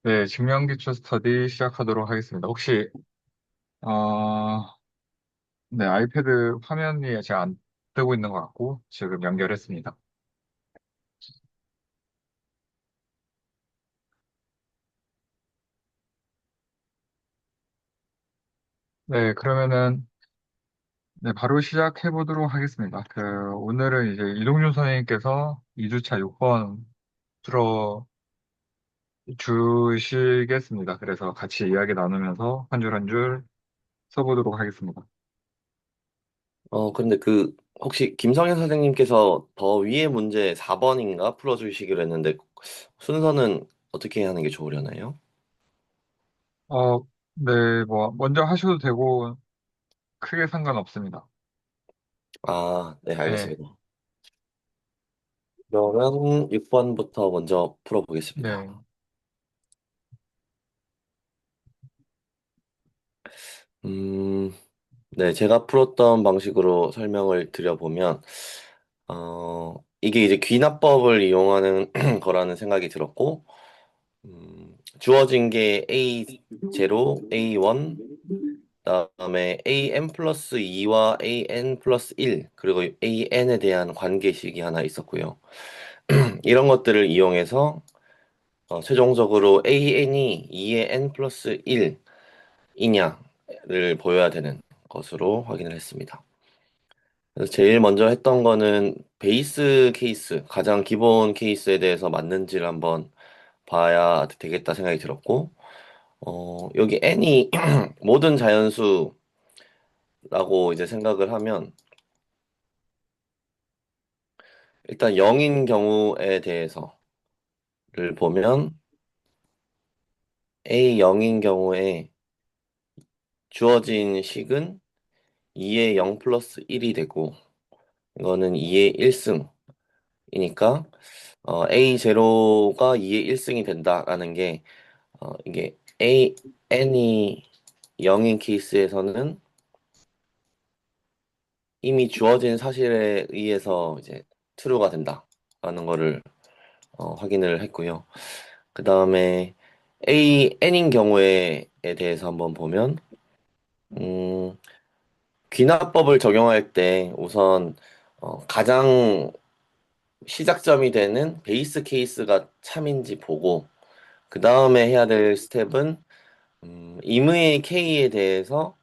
네, 증명기초 스터디 시작하도록 하겠습니다. 혹시, 어, 네, 아이패드 화면이 제가 안 뜨고 있는 것 같고, 지금 연결했습니다. 네, 그러면은, 네, 바로 시작해 보도록 하겠습니다. 오늘은 이제 이동준 선생님께서 2주차 6번 풀어 주시겠습니다. 그래서 같이 이야기 나누면서 한 줄 한 줄 써보도록 하겠습니다. 근데 혹시 김성현 선생님께서 더 위에 문제 4번인가 풀어주시기로 했는데, 순서는 어떻게 하는 게 좋으려나요? 네, 뭐, 먼저 하셔도 되고, 크게 상관없습니다. 아, 네, 네, 알겠습니다. 그러면 6번부터 먼저 풀어보겠습니다. 네, 음, 네, 제가 풀었던 방식으로 설명을 드려보면, 이게 이제 귀납법을 이용하는 거라는 생각이 들었고, 주어진 게 A0, A1, 그다음에 an 플러스 2와 an 플러스 1, 그리고 an에 대한 관계식이 하나 있었고요. 이런 것들을 이용해서 최종적으로 an이 2의 n 플러스 1이냐를 보여야 되는 것으로 확인을 했습니다. 그래서 제일 먼저 했던 거는 베이스 케이스, 가장 기본 케이스에 대해서 맞는지를 한번 봐야 되겠다 생각이 들었고, 여기 n이 모든 자연수라고 이제 생각을 하면, 일단 0인 경우에 대해서를 보면 A 0인 경우에 주어진 식은 2의 0 플러스 1이 되고 이거는 2의 1승이니까 A 제로가 2의 1승이 된다라는 게 이게 A n이 0인 케이스에서는 이미 주어진 사실에 의해서 이제 true가 된다라는 거를 확인을 했고요. 그 다음에 A n인 경우에 대해서 한번 보면 음, 귀납법을 적용할 때 우선 가장 시작점이 되는 베이스 케이스가 참인지 보고 그 다음에 해야 될 스텝은 임의의 K에 대해서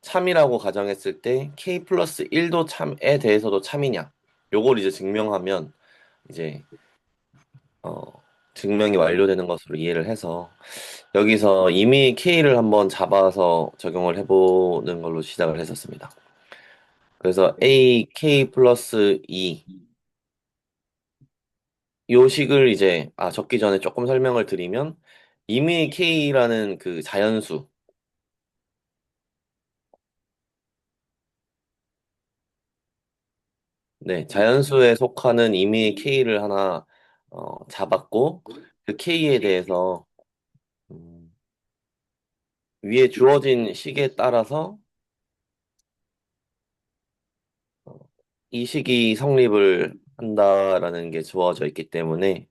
참이라고 가정했을 때 K 플러스 1도 참에 대해서도 참이냐 요걸 이제 증명하면 이제 어, 증명이 완료되는 것으로 이해를 해서 여기서 임의의 K를 한번 잡아서 적용을 해보는 걸로 시작을 했었습니다. 그래서 AK 플러스 2 요식을 이제 적기 전에 조금 설명을 드리면 임의 K라는 그 자연수, 네, 자연수에 속하는 임의 K를 하나 잡았고 그 K에 대해서 음, 위에 주어진 식에 따라서 어, 이 식이 성립을 한다라는 게 주어져 있기 때문에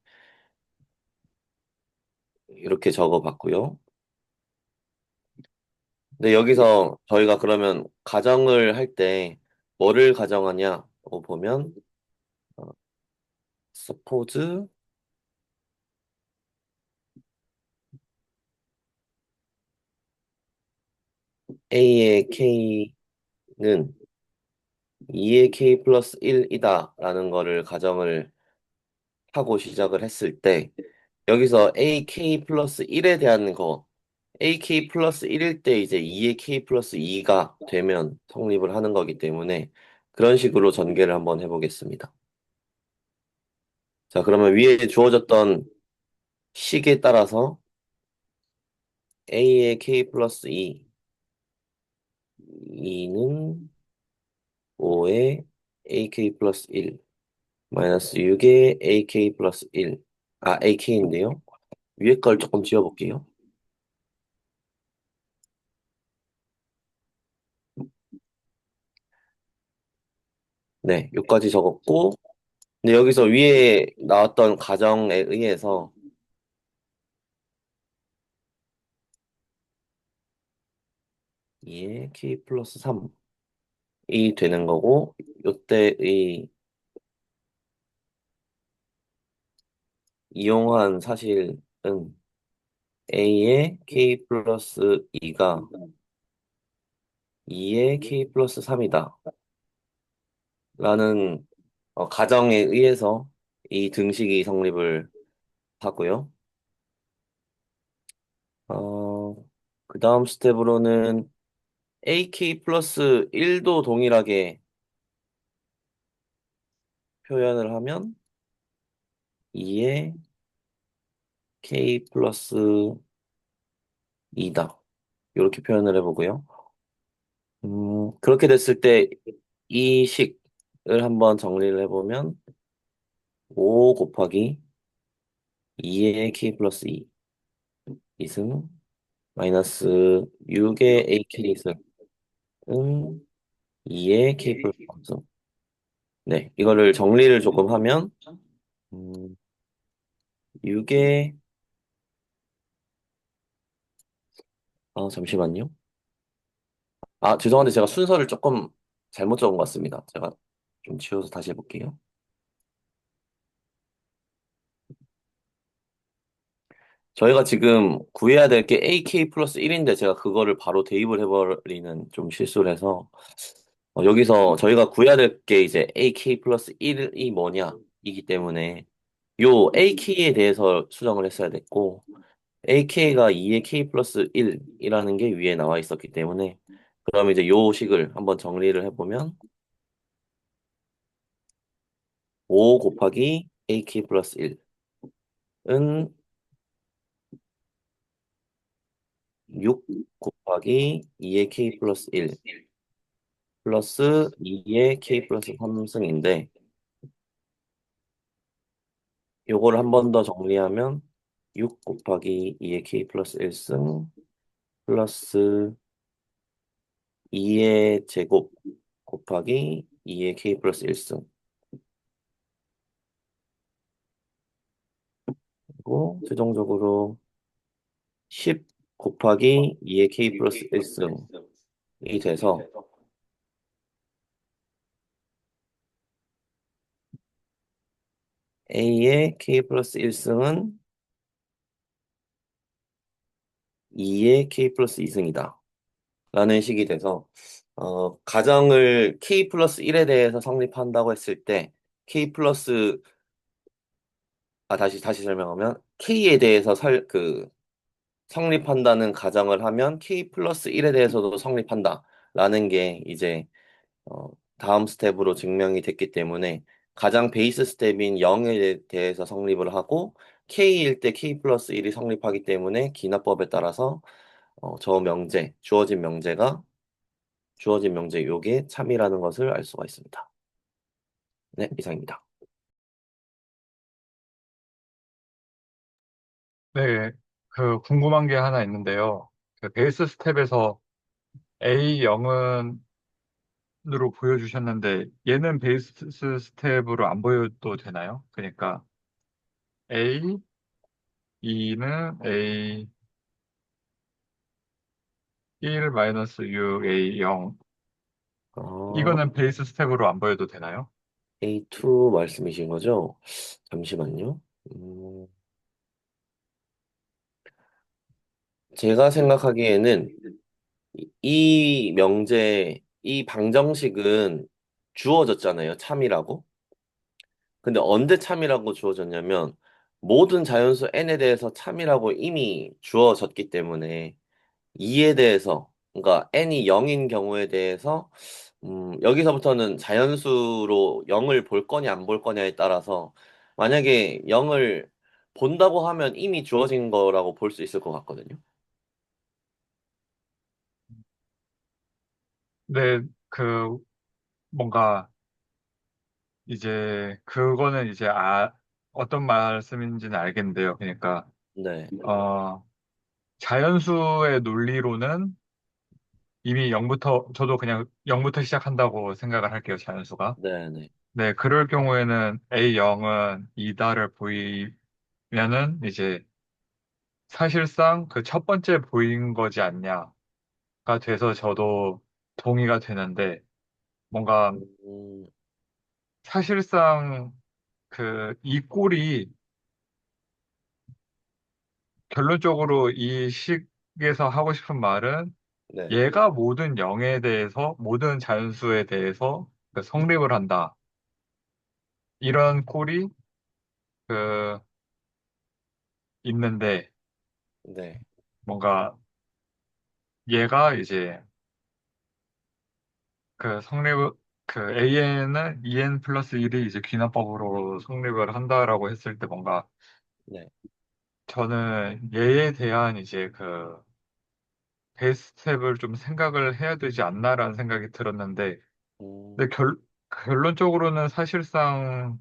이렇게 적어봤고요. 근데 여기서 저희가 그러면 가정을 할 때 뭐를 가정하냐고 보면 어, suppose A의 K는 2의 K 플러스 1이다 라는 거를 가정을 하고 시작을 했을 때 여기서 AK 플러스 1에 대한 거 AK 플러스 1일 때 이제 2의 K 플러스 2가 되면 성립을 하는 거기 때문에 그런 식으로 전개를 한번 해보겠습니다. 자, 그러면 위에 주어졌던 식에 따라서 A의 K 플러스 2, 2는 5의 AK 플러스 1, 마이너스 6의 AK 플러스 1. AK인데요. 위에 걸 조금 지워볼게요. 네, 여기까지 적었고, 근데 여기서 위에 나왔던 가정에 의해서 2의 k 플러스 3이 되는 거고, 요때의 이용한 사실은 a의 k 플러스 2가 2의 k 플러스 3이다. 라는 가정에 의해서 이 등식이 성립을 하고요. 어, 그 다음 스텝으로는 ak 플러스 1도 동일하게 표현을 하면 2의 k 플러스 2다. 이렇게 표현을 해보고요. 그렇게 됐을 때 이 식을 한번 정리를 해보면 5 곱하기 2의 k 플러스 2 이승 마이너스 6의 ak 승은 2의 k 플러스 3승. 네, 이거를 정리를 조금 하면 6의 잠시만요. 죄송한데 제가 순서를 조금 잘못 적은 것 같습니다. 제가 좀 지워서 다시 해볼게요. 저희가 지금 구해야 될 게 AK 플러스 1인데 제가 그거를 바로 대입을 해버리는 좀 실수를 해서 여기서 저희가 구해야 될 게 이제 AK 플러스 1이 뭐냐 이기 때문에 요 AK에 대해서 수정을 했어야 됐고 AK가 2의 K 플러스 1이라는 게 위에 나와 있었기 때문에 그럼 이제 요 식을 한번 정리를 해보면 5 곱하기 AK 플러스 1은 6 곱하기 2의 K 플러스 1 플러스 2의 K 플러스 3승인데 요거를 한 번 더 정리하면 6 곱하기 2의 K 플러스 1승 플러스 2의 제곱 곱하기 2의 K 플러스 1승 그리고 최종적으로 10 곱하기 2의 K 플러스 1승이 돼서 A의 K 플러스 1승은 2의 K 플러스 2승이다. 라는 식이 돼서 가정을 K 플러스 1에 대해서 성립한다고 했을 때 K 플러스 다시 설명하면 K에 대해서 성립한다는 가정을 하면 K 플러스 1에 대해서도 성립한다라는 게 이제 어, 다음 스텝으로 증명이 됐기 때문에 가장 베이스 스텝인 0에 대해서 성립을 하고 K일 때 K 플러스 1이 성립하기 때문에 기납법에 따라서 주어진 명제 요게 참이라는 것을 알 수가 있습니다. 네, 이상입니다. 네, 그 궁금한 게 하나 있는데요. 그 베이스 스텝에서 A0은으로 보여주셨는데 얘는 베이스 스텝으로 안 보여도 되나요? 그러니까 A2는 A1 마이너스 6A0 어, 이거는 베이스 스텝으로 안 보여도 되나요? A2 말씀이신 거죠? 잠시만요. 음, 제가 생각하기에는 이 방정식은 주어졌잖아요. 참이라고. 근데 언제 참이라고 주어졌냐면 모든 자연수 n에 대해서 참이라고 이미 주어졌기 때문에 2에 대해서 그러니까 n이 0인 경우에 대해서 여기서부터는 자연수로 0을 볼 거냐 안 볼 거냐에 따라서 만약에 0을 본다고 하면 이미 주어진 거라고 볼 수 있을 것 같거든요. 네, 그 뭔가 이제 그거는 이제 어떤 말씀인지는 알겠는데요. 그러니까 네, 어 자연수의 논리로는 이미 0부터 저도 그냥 0부터 시작한다고 생각을 할게요. 자연수가. 네, 네, 네, 그럴 경우에는 A0은 2다를 보이면은 이제 사실상 그 첫 번째 보인 거지 않냐. 돼서 저도 동의가 되는데, 뭔가 음, 사실상 이 꼴이 결론적으로 이 식에서 하고 싶은 말은 네, 얘가 모든 영에 대해서, 모든 자연수에 대해서 성립을 한다. 이런 꼴이 그 있는데, 네, 뭔가 얘가 이제 성립을, AN은 EN 플러스 1이 이제 귀납법으로 성립을 한다라고 했을 때 뭔가 네. 저는 얘에 대한 이제 베이스 스텝을 좀 생각을 해야 되지 않나라는 생각이 들었는데, 음, 근데 결론적으로는 사실상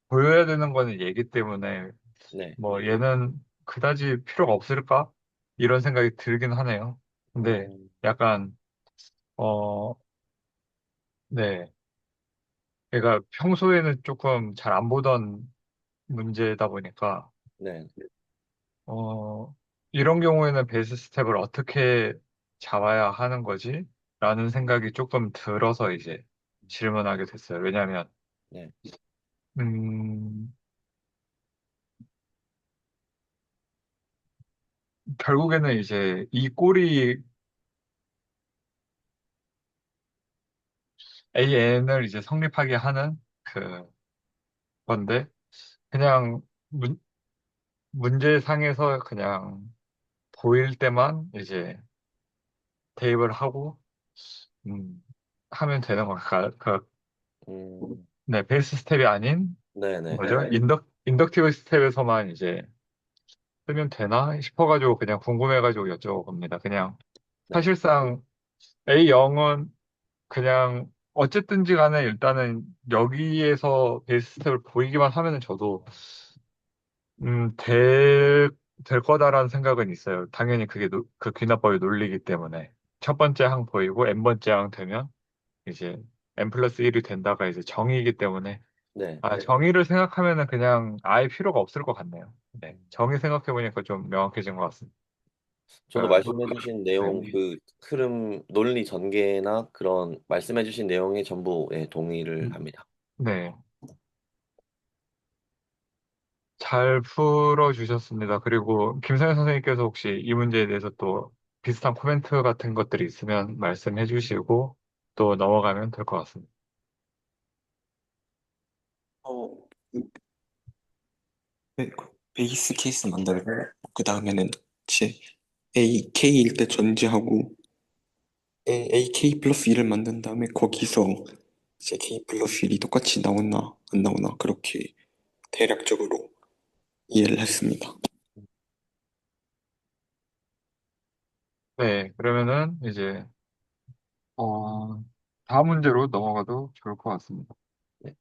보여야 되는 거는 얘기 때문에 네. 뭐 얘는 그다지 필요가 없을까? 이런 생각이 들긴 하네요. 근데 음, 약간, 어, 네. 얘가 평소에는 조금 잘 안 보던 문제다 보니까, 네. 어, 이런 경우에는 베이스 스텝을 어떻게 잡아야 하는 거지? 라는 생각이 조금 들어서 이제 질문하게 됐어요. 왜냐하면, 네. 음, 결국에는 이제 이 꼴이 AN을 이제 성립하게 하는 그 건데, 그냥 문제상에서 그냥 보일 때만 이제 대입을 하고, 음, 하면 되는 걸까? 음, 네, 베이스 스텝이 아닌, 네네. 뭐죠? 인덕티브 스텝에서만 이제 쓰면 되나 싶어가지고 그냥 궁금해가지고 여쭤봅니다. 그냥 네. 사실상 A0은 그냥 어쨌든지 간에 일단은 여기에서 베이스 스텝을 보이기만 하면은 저도 될 거다라는 생각은 있어요. 당연히 그게 그 귀납법의 논리이기 때문에 첫 번째 항 보이고 N번째 항 되면 이제 N 플러스 1이 된다가 이제 정의이기 때문에 네. 정의를 생각하면은 그냥 아예 필요가 없을 것 같네요. 네, 정의 생각해보니까 좀 명확해진 것 같습니다. 저도 그, 말씀해주신 네. 내용, 그 흐름, 논리 전개나 그런 말씀해주신 내용에 전부 예, 동의를 합니다. 네. 잘 풀어주셨습니다. 그리고 김상현 선생님께서 혹시 이 문제에 대해서 또 비슷한 코멘트 같은 것들이 있으면 말씀해 주시고 또 넘어가면 될 것 같습니다. 어, 베이스 케이스 만들고 그 다음에는 이제 AK일 때 전제하고 AK 플러스 1을 만든 다음에 거기서 이제 K 플러스 1이 똑같이 나오나 안 나오나 그렇게 대략적으로 이해를 했습니다. 네, 그러면은 이제 어, 다음 문제로 넘어가도 좋을 것 같습니다. 네.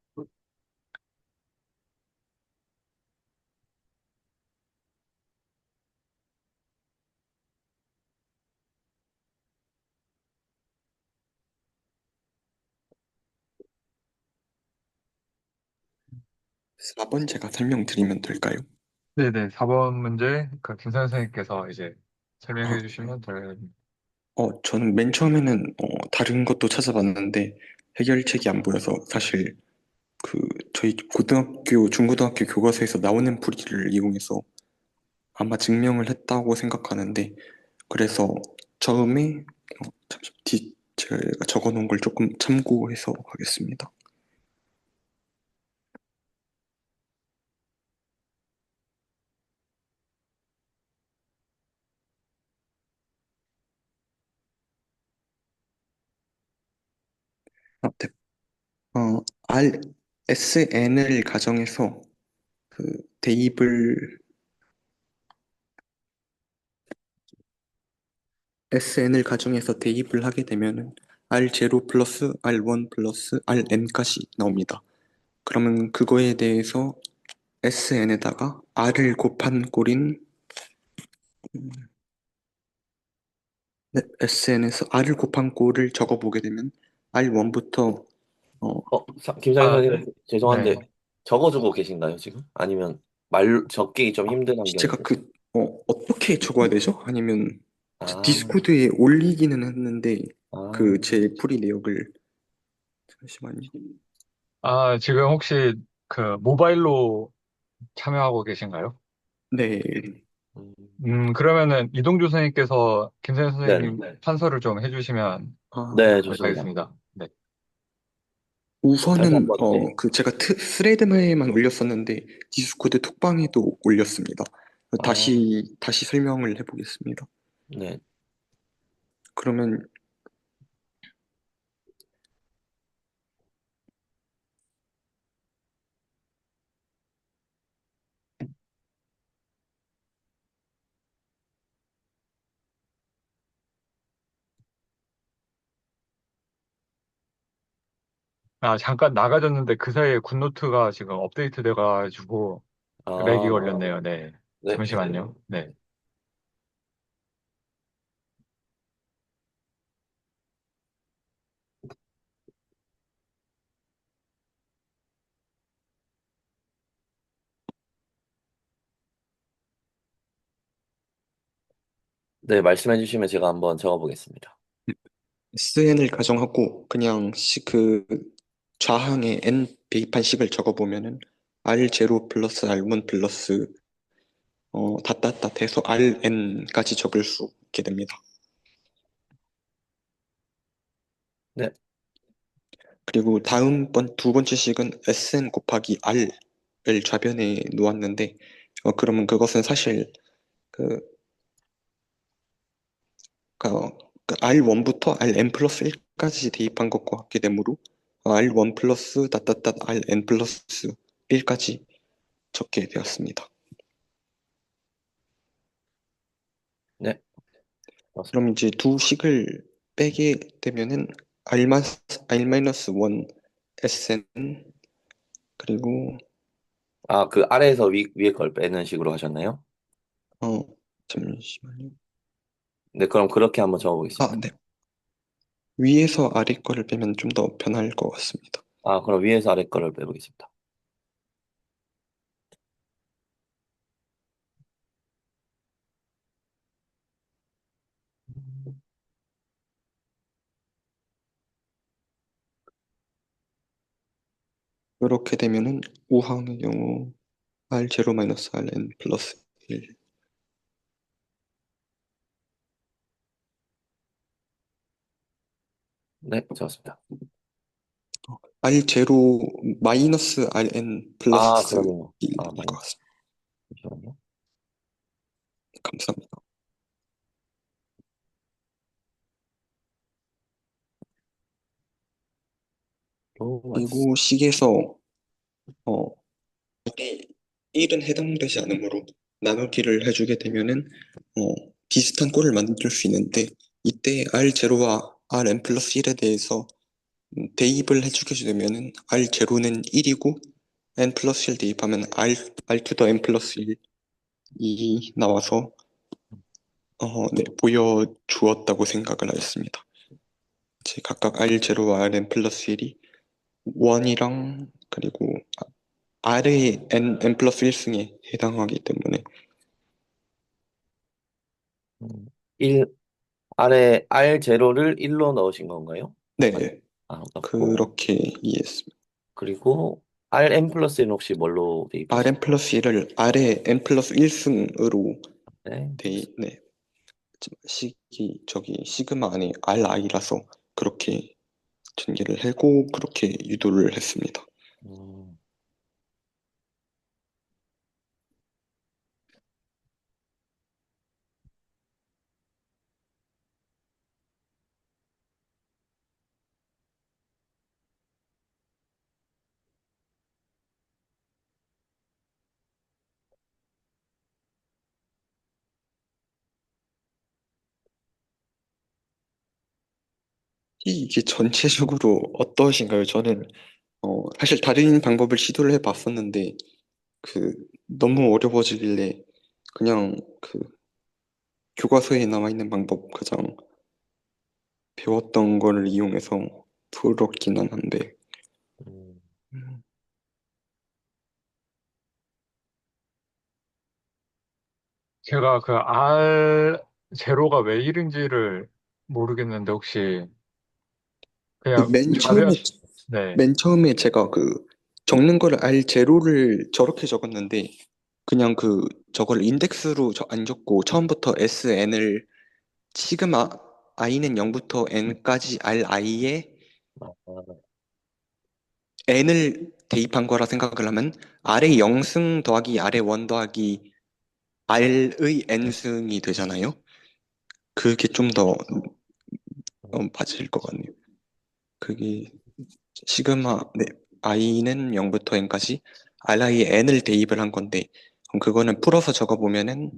4번 제가 설명드리면 될까요? 네네, 4번 문제 김상현 선생님께서 이제 설명해 아, 주시면 될. 저는 맨 처음에는 다른 것도 찾아봤는데 해결책이 안 보여서 사실 그 저희 고등학교, 중고등학교 교과서에서 나오는 풀이를 이용해서 아마 증명을 했다고 생각하는데 그래서 처음에 잠시 제가 적어놓은 걸 조금 참고해서 하겠습니다. 네. R, SN을 가정해서 그 대입을 SN을 가정해서 대입을 하게 되면은 R0 플러스 R1 플러스 RN까지 나옵니다. 그러면 그거에 대해서 SN에다가 R을 곱한 꼴인 SN에서 R을 곱한 꼴을 적어보게 되면 R1부터 어, 김상현 아, 네. 선생님, 네. 죄송한데 적어주고 계신가요, 지금? 아니면 말 적기 좀 힘든 제가 환경이세요? 어떻게 적어야 되죠? 아니면 아, 디스코드에 올리기는 했는데 아, 그 제 풀이 내역을 잠시만요. 아, 지금 혹시 그 모바일로 참여하고 계신가요? 네. 음, 그러면은 이동주 선생님께서 김선현 네네. 선생님 판서를 좀 해주시면 아, 네, 좋습니다. 감사하겠습니다. 네. 다시 우선은 한번, 네. 그 제가 스레드에만 올렸었는데 디스코드 톡방에도 올렸습니다. 아, 다시 설명을 해보겠습니다. 네. 그러면 아, 잠깐 나가졌는데 그 사이에 굿노트가 지금 업데이트 돼가지고 렉이 아, 걸렸네요. 네. 네. 잠시만요. 네. 네, 말씀해 주시면 제가 한번 적어보겠습니다. SN을 가정하고 그냥 그 좌항에 n 대입한 식을 적어보면은 R0 플러스 R1 플러스 닷닷닷 해서 RN까지 적을 수 있게 됩니다. 네. 그리고 두 번째 식은 SN 곱하기 R을 좌변에 놓았는데 그러면 그것은 사실 그, 그 R1부터 Rn 플러스 1까지 대입한 것과 같게 되므로 R1 플러스 닷닷닷 Rn 플러스 1까지 적게 되었습니다. 네. 맞습니다. 그럼 이제 두 식을 빼게 되면은 R-1 SN 그리고 아, 그 아래에서 위에 걸 빼는 식으로 하셨나요? 어 잠시만요. 네, 그럼 그렇게 한번 아, 적어보겠습니다. 네. 위에서 아래 거를 빼면 좀 더 편할 것 같습니다. 아, 그럼 위에서 아래 거를 빼보겠습니다. 이렇게 되면은 우항의 경우 R0-Rn 플러스 1 네, 적었습니다. R0 마이너스 Rn 아, 플러스 그러네요. 1일 아, 것 같습니다. 잠시만요. 감사합니다. 또 그리고 식에서 어, R이 1은 해당되지 않으므로 나누기를 해주게 되면은 어, 비슷한 꼴을 만들 수 있는데 이때 R0와 Rn 플러스 1에 대해서 대입을 해주게 되면은 R0는 1이고 n 플러스 1 대입하면 R to the n 플러스 1이 나와서 네, 보여주었다고 생각을 하였습니다. 이제 각각 R0와 Rn 플러스 1이 1이랑 그리고 R의 n 플러스 1승에 해당하기 때문에 1, 아래 R0를 1로 넣으신 건가요? 네, 아, 넣고, 그렇게 이해했습니다. 그리고 Rn 플러스는 혹시 뭘로 대입하신 Rn 플러스 1을 R의 n 플러스 1승으로 건가요? 네, 저기 시그마 안에 RI라서 그렇게 전개를 하고 그렇게 유도를 했습니다. 음, 이게 전체적으로 어떠신가요? 저는 사실 다른 방법을 시도를 해봤었는데 너무 어려워지길래 그냥 교과서에 나와 있는 방법 가장 배웠던 거를 이용해서 풀었기는 한데 음, 음, 제가 그 R 제로가 왜 1인지를 모르겠는데 혹시 그 그냥 맨 처음에 자배하시, 네. 맨 처음에 제가 그 적는 거를 R 제로를 저렇게 적었는데 그냥 그 저걸 인덱스로 안 적고 처음부터 SN을 시그마 i는 0부터 n까지 ri에 아, n을 대입한 거라 생각을 하면 r의 0승 더하기 r의 1 더하기 r의 n승이 되잖아요. 그게 좀 더 맞을 것 같네요. 그게 시그마 네, i는 0부터 n까지 ri에 n을 대입을 한 건데 그럼 그거는 풀어서 적어보면은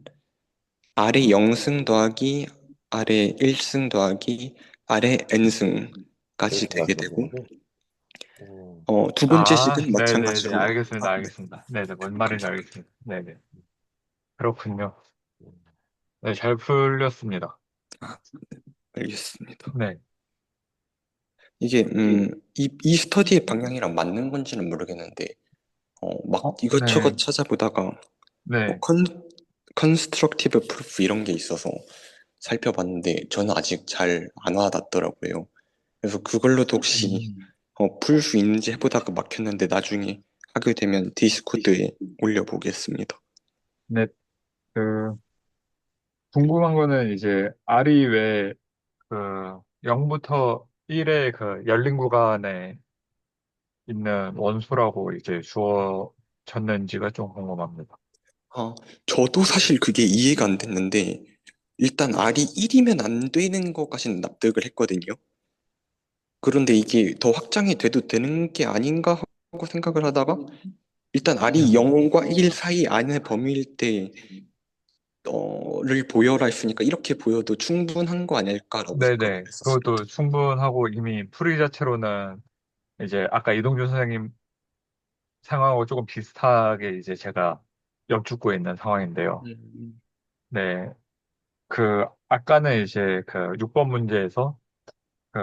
r의 0승 더하기 r의 1승 더하기 r의 n승까지 이렇게 되게 되고 말씀하시는 거죠? 음, 두 번째 아, 식은 네네네. 마찬가지로 알겠습니다. 네, 알겠습니다. 네네. 뭔 말인지 알겠습니다. 네네. 그렇군요. 음, 네, 잘 풀렸습니다. 알겠습니다. 네. 이게 이 스터디의 방향이랑 맞는 건지는 모르겠는데 막 네. 이것저것 찾아보다가 뭐 네. 컨스트럭티브 프루프 이런 게 있어서 살펴봤는데 저는 아직 잘 안 와닿더라고요. 그래서 그걸로도 혹시 음, 풀 수 있는지 해보다가 막혔는데 나중에 하게 되면 디스코드에 올려보겠습니다. 네. 그, 궁금한 거는 이제 R이 왜 그 0부터 1의 그 열린 구간에 있는 원소라고 이제 주어졌는지가 좀 궁금합니다. 아, 저도 사실 그게 이해가 안 됐는데 일단 R이 1이면 안 되는 것까지는 납득을 했거든요. 그런데 이게 더 확장이 돼도 되는 게 아닌가 하고 생각을 하다가 일단 R이 음. 0과 1 사이 안의 범위일 때 를 보여라 했으니까 이렇게 보여도 충분한 거 아닐까라고 생각을 네네. 했었습니다. 그것도 충분하고 이미 풀이 자체로는 이제 아까 이동준 선생님 상황하고 조금 비슷하게 이제 제가 여쭙고 있는 상황인데요. 음, 네. 그, 아까는 이제 그 6번 문제에서 그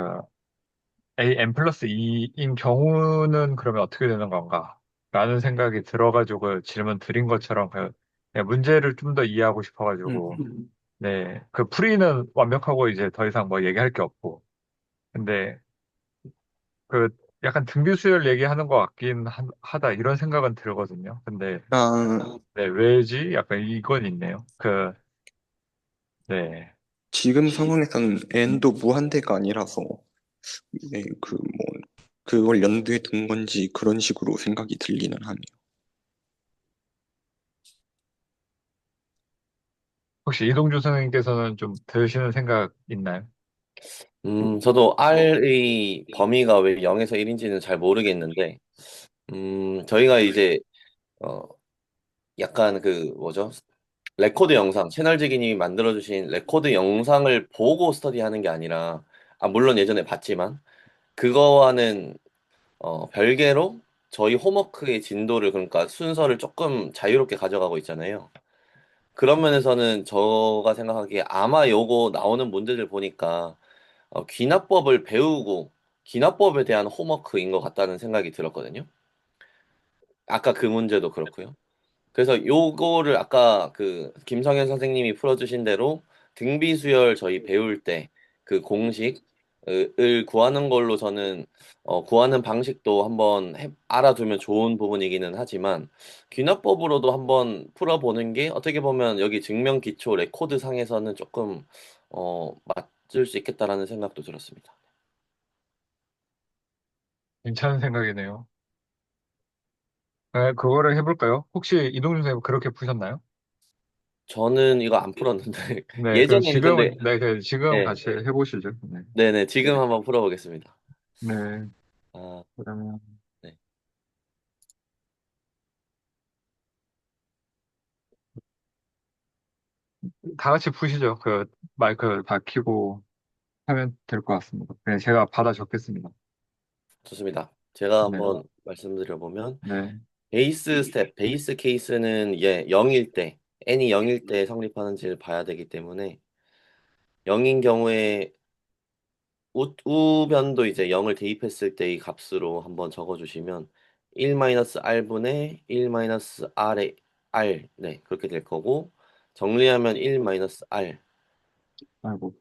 n 플러스 2인 경우는 그러면 어떻게 되는 건가? 라는 생각이 들어가지고 질문 드린 것처럼 그 그냥 문제를 좀 더 이해하고 싶어가지고 음. 네. 그 풀이는 완벽하고 이제 더 이상 뭐 얘기할 게 없고 근데 그 약간 등비수열 얘기하는 것 같긴 하다 이런 생각은 들거든요. 근데 아, 네, 왜지? 약간 이건 있네요. 그 네. 지금 상황에서는 n도 무한대가 아니라서 네, 그걸 연두에 둔 건지 그런 식으로 생각이 들기는 하네요. 혹시 이동준 선생님께서는 좀 드시는 생각 있나요? 저도 R의 범위가 왜 0에서 1인지는 잘 모르겠는데, 저희가 이제, 어, 약간 그, 뭐죠? 레코드 영상, 채널지기님이 만들어주신 레코드 영상을 보고 스터디하는 게 아니라, 아, 물론 예전에 봤지만, 그거와는 별개로 저희 홈워크의 진도를, 그러니까 순서를 조금 자유롭게 가져가고 있잖아요. 그런 면에서는 제가 생각하기에 아마 요거 나오는 문제들 보니까 귀납법을 배우고 귀납법에 대한 홈워크인 것 같다는 생각이 들었거든요. 아까 그 문제도 그렇고요. 그래서 요거를 아까 그 김성현 선생님이 풀어주신 대로 등비수열 저희 배울 때 그 공식을 구하는 걸로 저는 구하는 방식도 한번 알아두면 좋은 부분이기는 하지만 귀납법으로도 한번 풀어보는 게 어떻게 보면 여기 증명 기초 레코드 상에서는 조금 맞을 수 있겠다라는 생각도 들었습니다. 괜찮은 생각이네요. 네, 그거를 해볼까요? 혹시 이동준 선생님 그렇게 푸셨나요? 저는 이거 안 풀었는데 네, 그럼 예전에는 근데 지금 네, 같이 해보시죠. 네. 네네 지금 한번 풀어보겠습니다. 네, 아, 그러면 네. 다 같이 푸시죠. 그 마이크 다 켜고 하면 될 것 같습니다. 네, 제가 받아 적겠습니다. 좋습니다. 제가 네, 한번 말씀드려보면 네, 베이스 스텝, 베이스 케이스는 0일 때, n이 0일 때 성립하는지를 봐야 되기 때문에 0인 경우에 우변도 이제 0을 대입했을 때의 값으로 한번 적어주시면 1-r분의 1-r의 r, 네, 그렇게 될 거고 정리하면 1-r, 아이고.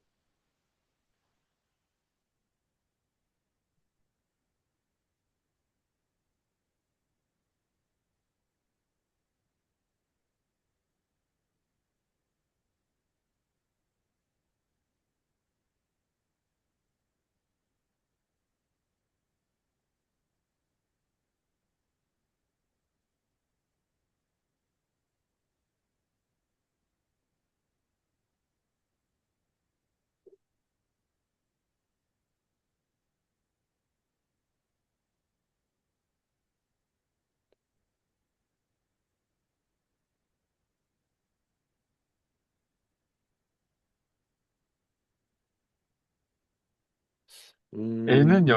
음, N은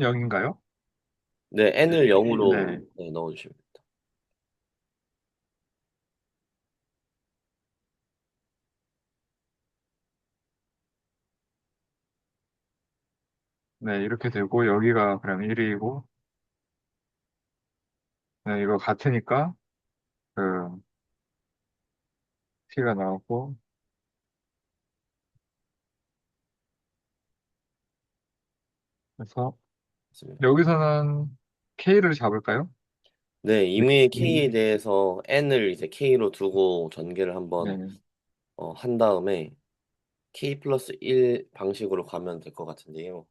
0인가요? 네, n을 0으로 네. 네, 넣어주시면 됩니다. 네, 이렇게 되고, 여기가 그럼 1이고, 네, 이거 같으니까, 그, T가 나오고, 그래서, 맞습니다. 여기서는 K를 잡을까요? 네, 네. 이미 K에 대해서 n을 이제 K로 두고 전개를 한번 네. 한 다음에 K 플러스 1 방식으로 가면 될 것 같은데요.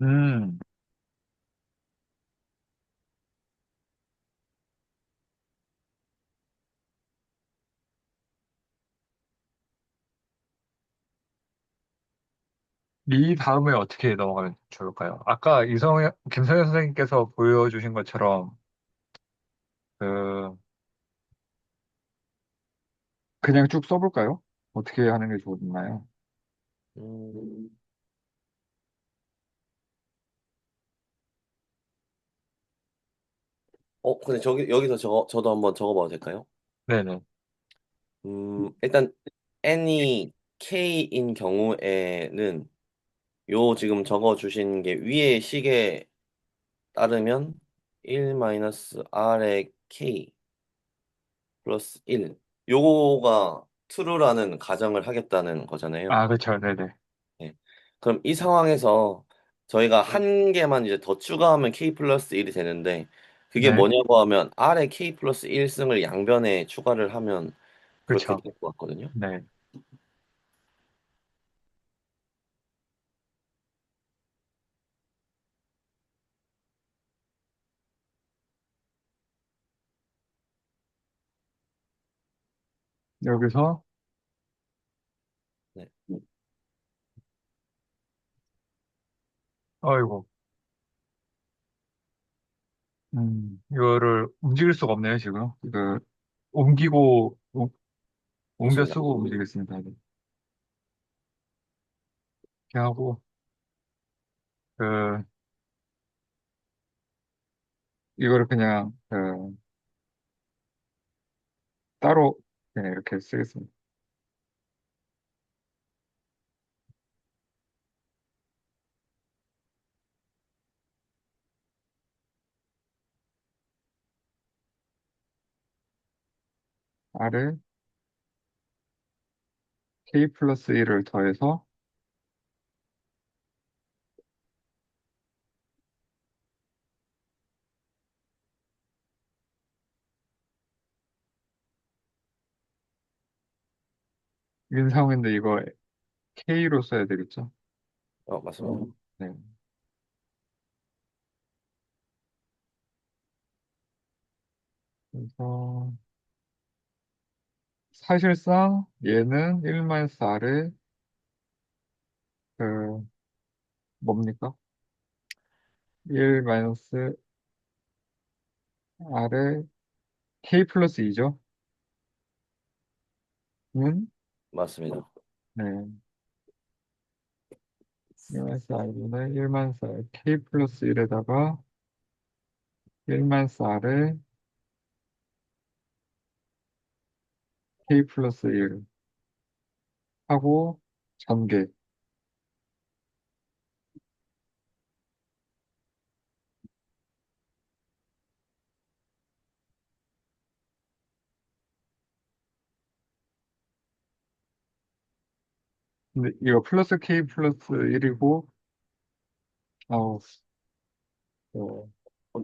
음, 이 다음에 어떻게 넘어가면 좋을까요? 아까 김성현 선생님께서 보여주신 것처럼, 그, 그냥 쭉 써볼까요? 어떻게 하는 게 좋나요? 음, 근데 여기서 저도 한번 적어봐도 될까요? 네네. 일단 n이 k인 경우에는 요 지금 적어주신 게 위에 식에 따르면 1 r의 k 플러스 1 요거가 true라는 가정을 하겠다는 거잖아요. 아, 그쵸. 네네. 네. 그럼 이 상황에서 저희가 한 개만 이제 더 추가하면 k 플러스 1이 되는데 그게 네. 뭐냐고 하면 r의 k 플러스 1승을 양변에 추가를 하면 그렇게 그쵸. 될 것 같거든요. 네. 여기서, 네. 어이고, 이거를 움직일 수가 없네요, 지금. 옮기고, 옮겨 맞습니다. 쓰고 움직이겠습니다. 이렇게 하고, 그, 이거를 그냥, 따로, 네, 이렇게 쓰겠습니다. R에 K 플러스 1을 더해서, 윤상인데 이거 K로 써야 되겠죠? 맞습니다. 네. 그래서, 사실상 얘는 1-R에, 그, 뭡니까? 1-R에 K 플러스 2죠? 는, 맞습니다. 네. 1-R분의 1-R K 플러스 1에다가 1-R에 K 플러스 1 하고 전개. 근데 이거 플러스 K 플러스 1이고, 어, 어,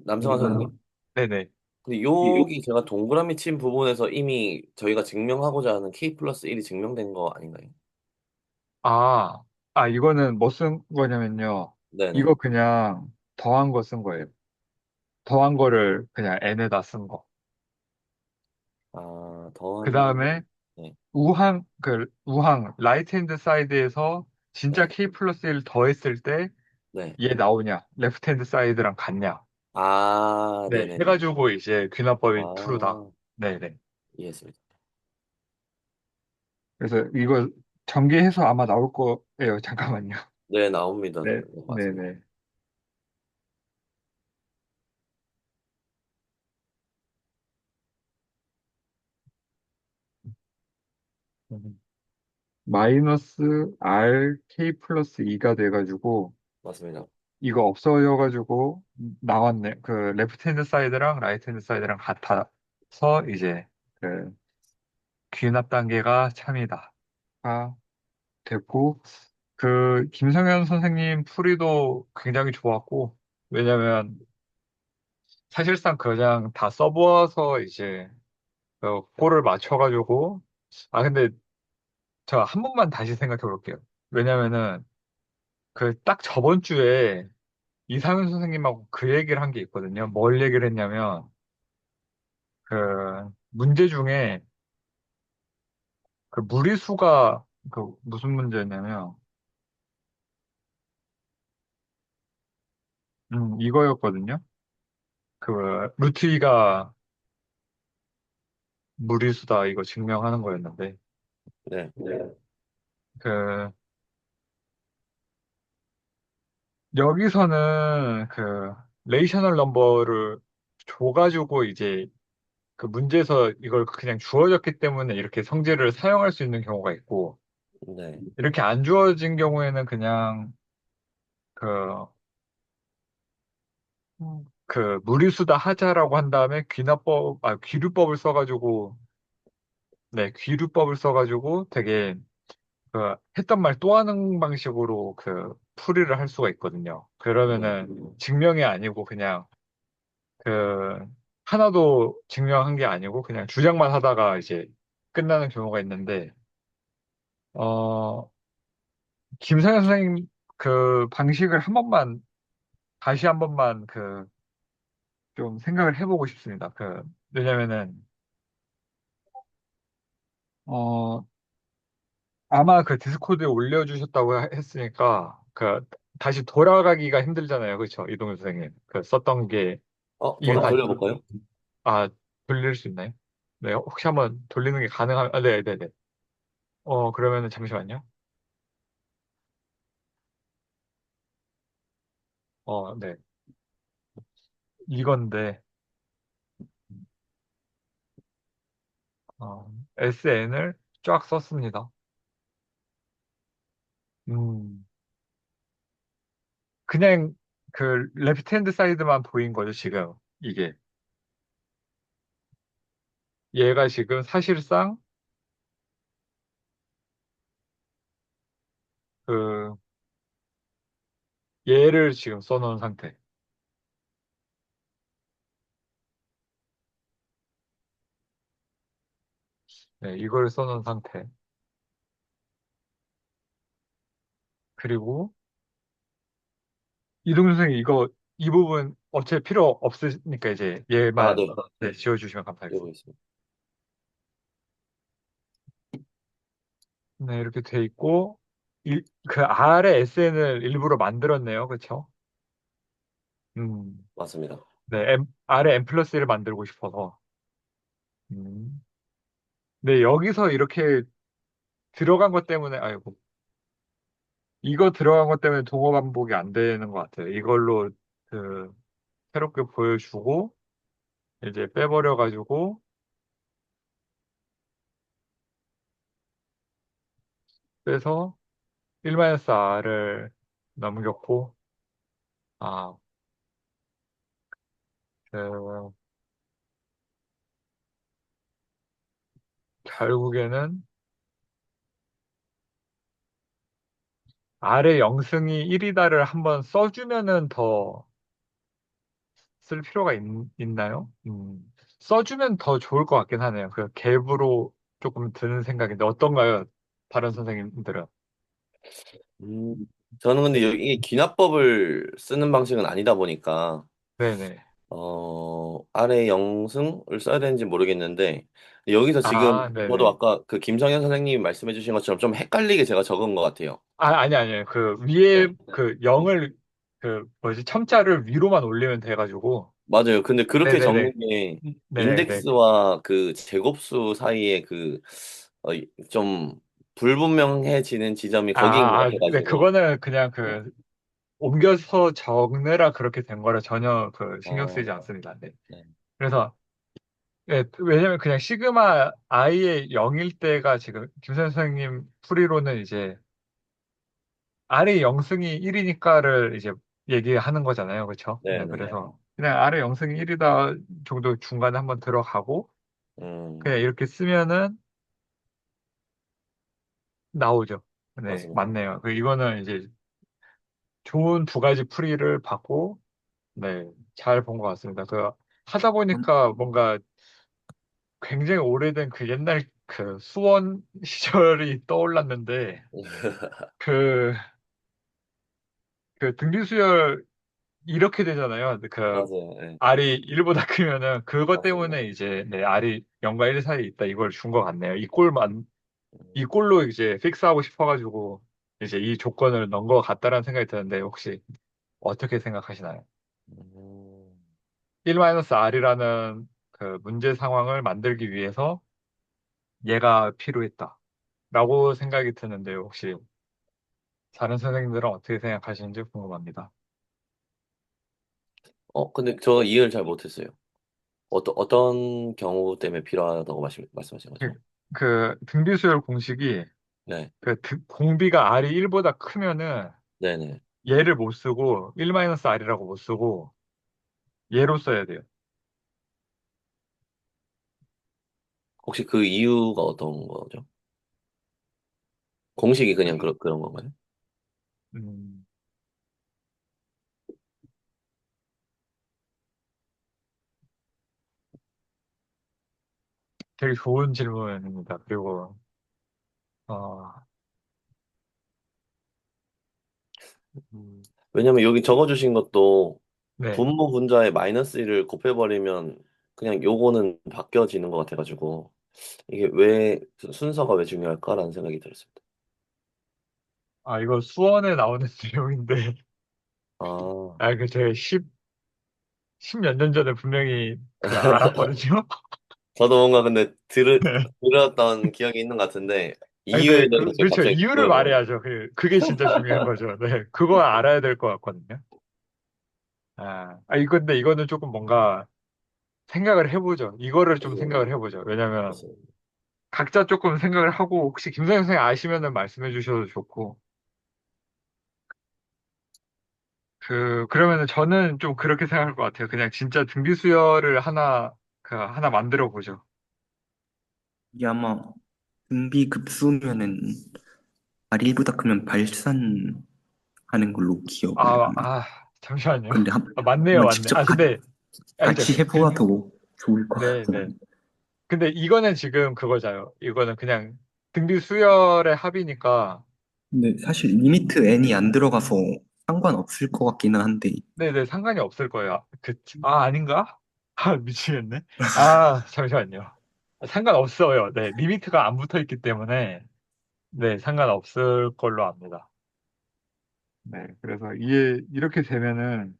남성화 이거는, 선생님. 네네. 근데 여기 제가 동그라미 친 부분에서 이미 저희가 증명하고자 하는 K 플러스 1이 증명된 거 아닌가요? 아, 이거는 뭐 쓴 거냐면요. 네네. 이거 그냥 더한 거 쓴 거예요. 더한 거를 그냥 n에다 쓴 거. 아, 그 더한, 다음에 네, 우항, 라이트 핸드 사이드에서 진짜 네, K 플러스 1 더했을 때 네. 얘 나오냐, 레프트 핸드 사이드랑 같냐. 아, 네, 네네. 해가지고 이제 귀납법이 true다. 아, 네네. 이해했습니다. 그래서 이거 전개해서 아마 나올 거예요. 잠깐만요. 네, 나옵니다. 네, 네, 맞습니다. 네네. 마이너스 RK 플러스 2가 돼가지고, 맞습니다. 이거 없어져가지고, 나왔네. 그, 레프트 핸드 사이드랑 라이트 핸드 사이드랑 같아서, 이제, 그, 귀납 단계가 참이다. 가 됐고, 그, 김성현 선생님 풀이도 굉장히 좋았고, 왜냐면, 사실상 그냥 다 써보아서 이제, 골을 맞춰가지고, 근데, 저 한 번만 다시 생각해 볼게요. 왜냐면은, 그, 딱 저번 주에, 이상윤 선생님하고 그 얘기를 한 게 있거든요. 뭘 얘기를 했냐면, 그, 문제 중에 그 무리수가 그 무슨 문제냐면, 이거였거든요. 그, 루트 2가 무리수다 이거 증명하는 거였는데, 네, 그, 여기서는 그, 레이셔널 넘버를 줘가지고 이제 그 문제에서 이걸 그냥 주어졌기 때문에 이렇게 성질을 사용할 수 있는 경우가 있고, 네, 이렇게 안 주어진 경우에는 그냥 그 무리수다 하자라고 한 다음에 귀류법을 써가지고, 네, 귀류법을 써가지고 되게, 했던 말 또 하는 방식으로 풀이를 할 수가 있거든요. 네, 그러면은 증명이 아니고 그냥, 그, 하나도 증명한 게 아니고 그냥 주장만 하다가 이제 끝나는 경우가 있는데, 어, 김성현 선생님 그 방식을 한 번만, 다시 한 번만 좀 생각을 해보고 싶습니다. 왜냐면은, 어, 아마 그 디스코드에 올려주셨다고 했으니까, 다시 돌아가기가 힘들잖아요. 그렇죠? 이동현 선생님. 썼던 게, 이게 다시, 돌려볼까요? 아, 돌릴 수 있나요? 네, 혹시 한번 돌리는 게 가능하면, 네네네. 그러면은 잠시만요. 네. 이건데, SN을 쫙 썼습니다. 음, 그냥 레프트 핸드 사이드만 보인 거죠, 지금. 이게. 얘가 지금 사실상, 그, 얘를 지금 써놓은 상태. 네, 이걸 써놓은 상태. 그리고 이동준 선생님 이 부분 어차피 필요 없으니까 이제 아, 얘만 네, 네, 지워주시면 여기 감사하겠습니다. 있습니다. 네, 이렇게 돼 있고 그 아래 SN을 일부러 만들었네요. 그렇죠? 음, 맞습니다. 네, 아래 M 플러스 1을 만들고 싶어서. 음. 네, 여기서 이렇게 들어간 것 때문에 아이고 이거 들어간 것 때문에 동어 반복이 안 되는 것 같아요. 이걸로 그 새롭게 보여주고 이제 빼버려 가지고 빼서 1-R을 넘겼고, 아, 그, 결국에는 R의 영승이 1이다를 한번 써주면은 더 쓸 필요가 나요 써주면 더 좋을 것 같긴 하네요. 그 갭으로 조금 드는 생각인데 어떤가요? 다른 선생님들은? 음, 저는 근데 이게 기납법을 쓰는 방식은 아니다 보니까 네네. 아래 영승을 써야 되는지 모르겠는데 여기서 지금 아, 저도 네네. 아까 그 김성현 선생님이 말씀해 주신 것처럼 좀 헷갈리게 제가 적은 것 같아요. 아니에요. 그 위에 네. 그 0을 그 뭐지 첨자를 위로만 올리면 돼가지고. 맞아요. 근데 그렇게 네네네. 적는 게 네네. 인덱스와 그 제곱수 사이에 그 좀 불분명해지는 지점이 거기인 것 네, 같아가지고. 그거는 그냥 네. 그 옮겨서 적느라 그렇게 된 거라 전혀 그 신경 아, 쓰이지 않습니다. 네. 네. 그래서 네, 왜냐면 그냥 시그마 i의 0일 때가 지금 김선 선생님 풀이로는 이제 R의 영승이 1이니까를 이제 얘기하는 거잖아요. 그렇죠? 네, 네네. 그래서 그냥 R의 영승이 1이다 정도 중간에 한번 들어가고 그냥 음, 이렇게 쓰면은 나오죠. 네, 맞습니다. 맞네요. 이거는 이제 좋은 두 가지 풀이를 받고 네, 잘 본 것 같습니다. 하다 보니까 뭔가 굉장히 오래된 그 옛날 그 수원 시절이 떠올랐는데 그, 그 등비수열 이렇게 되잖아요. 맞아요. 네. R이 1보다 크면은 그것 맞습니다. 때문에 이제 네, R이 0과 1 사이에 있다 이걸 준 것 같네요. 이 음, 꼴로 이제 픽스하고 싶어가지고 이제 이 조건을 넣은 것 같다라는 생각이 드는데 혹시 어떻게 생각하시나요? 음. 1-R이라는 그 문제 상황을 만들기 위해서 얘가 필요했다. 라고 생각이 드는데 혹시 다른 선생님들은 어떻게 생각하시는지 궁금합니다. 근데 저 이해를 잘 못했어요. 어떤 경우 때문에 필요하다고 말씀하신 그, 거죠? 등비수열 공식이 네. 공비가 R이 1보다 크면은 네네. 얘를 못 쓰고 1-R이라고 못 쓰고 얘로 써야 돼요. 혹시 그 이유가 어떤 거죠? 공식이 그냥 그런 건가요? 음, 되게 좋은 질문입니다. 그리고 어, 음. 왜냐면 여기 적어주신 것도 네. 분모 분자에 마이너스 1을 곱해버리면 그냥 요거는 바뀌어지는 것 같아가지고 이게 왜 순서가 왜 중요할까라는 생각이 들었습니다. 이거 수원에 나오는 내용인데 아, 제가 십몇 년 전에 분명히 알았거든요. 저도 뭔가 근데 네. 들었던 기억이 있는 것 같은데 근데 이유에 대해서 제가 그렇죠. 갑자기 이유를 궁금해져가지고. 말해야죠. 그게 진짜 중요한 거죠. 네. 그거 알아야 될 것 같거든요. 근데 이거는 조금 뭔가 생각을 해보죠. 이거를 좀 맞습니다. 생각을 해보죠. 왜냐면 맞습니다. 각자 조금 생각을 하고 혹시 김성현 선생님 아시면은 말씀해 주셔도 좋고 그러면은 저는 좀 그렇게 생각할 것 같아요. 그냥 진짜 등비수열을 하나 만들어 보죠. 이게 아마 등비급수면은 R1보다 크면 발산하는 걸로 기억을 합니다. 아, 잠시만요. 근데 맞네요, 한번 맞네. 직접 근데, 그죠. 같이 해보아도 좋을 것 네, 네. 같아요. 근데 이거는 지금 그거잖아요. 이거는 그냥 등비수열의 합이니까, 근데 사실 리미트 n이 안 들어가서 상관없을 것 같기는 한데 네네, 상관이 없을 거예요. 아닌가? 미치겠네. 잠시만요. 상관없어요. 네, 리미트가 안 붙어 있기 때문에, 네, 상관없을 걸로 압니다. 네, 그래서 이렇게 되면은,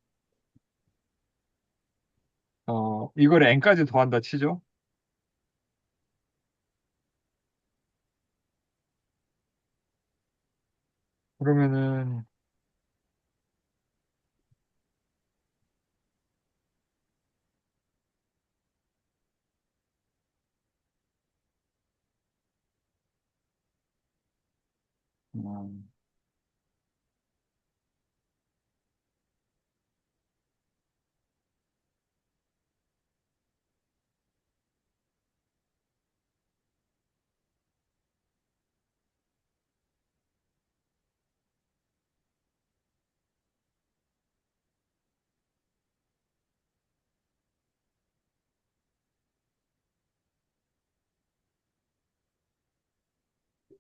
이걸 n까지 더한다 치죠? 그러면은, 음,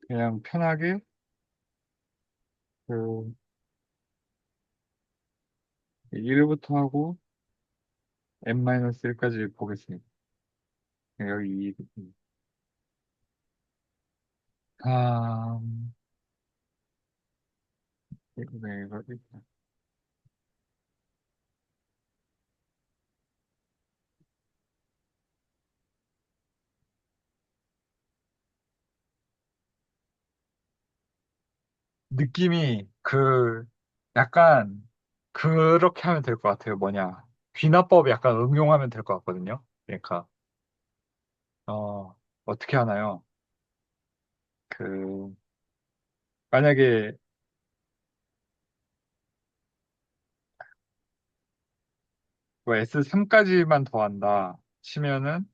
그냥 편하게 그 1부터 하고 n-1까지 보겠습니다. 여기 2, 아, 이거. 느낌이 약간 그렇게 하면 될 것 같아요. 뭐냐. 귀납법 약간 응용하면 될 것 같거든요. 그러니까, 어, 어떻게 하나요? 그, 만약에 S3까지만 더한다 치면은,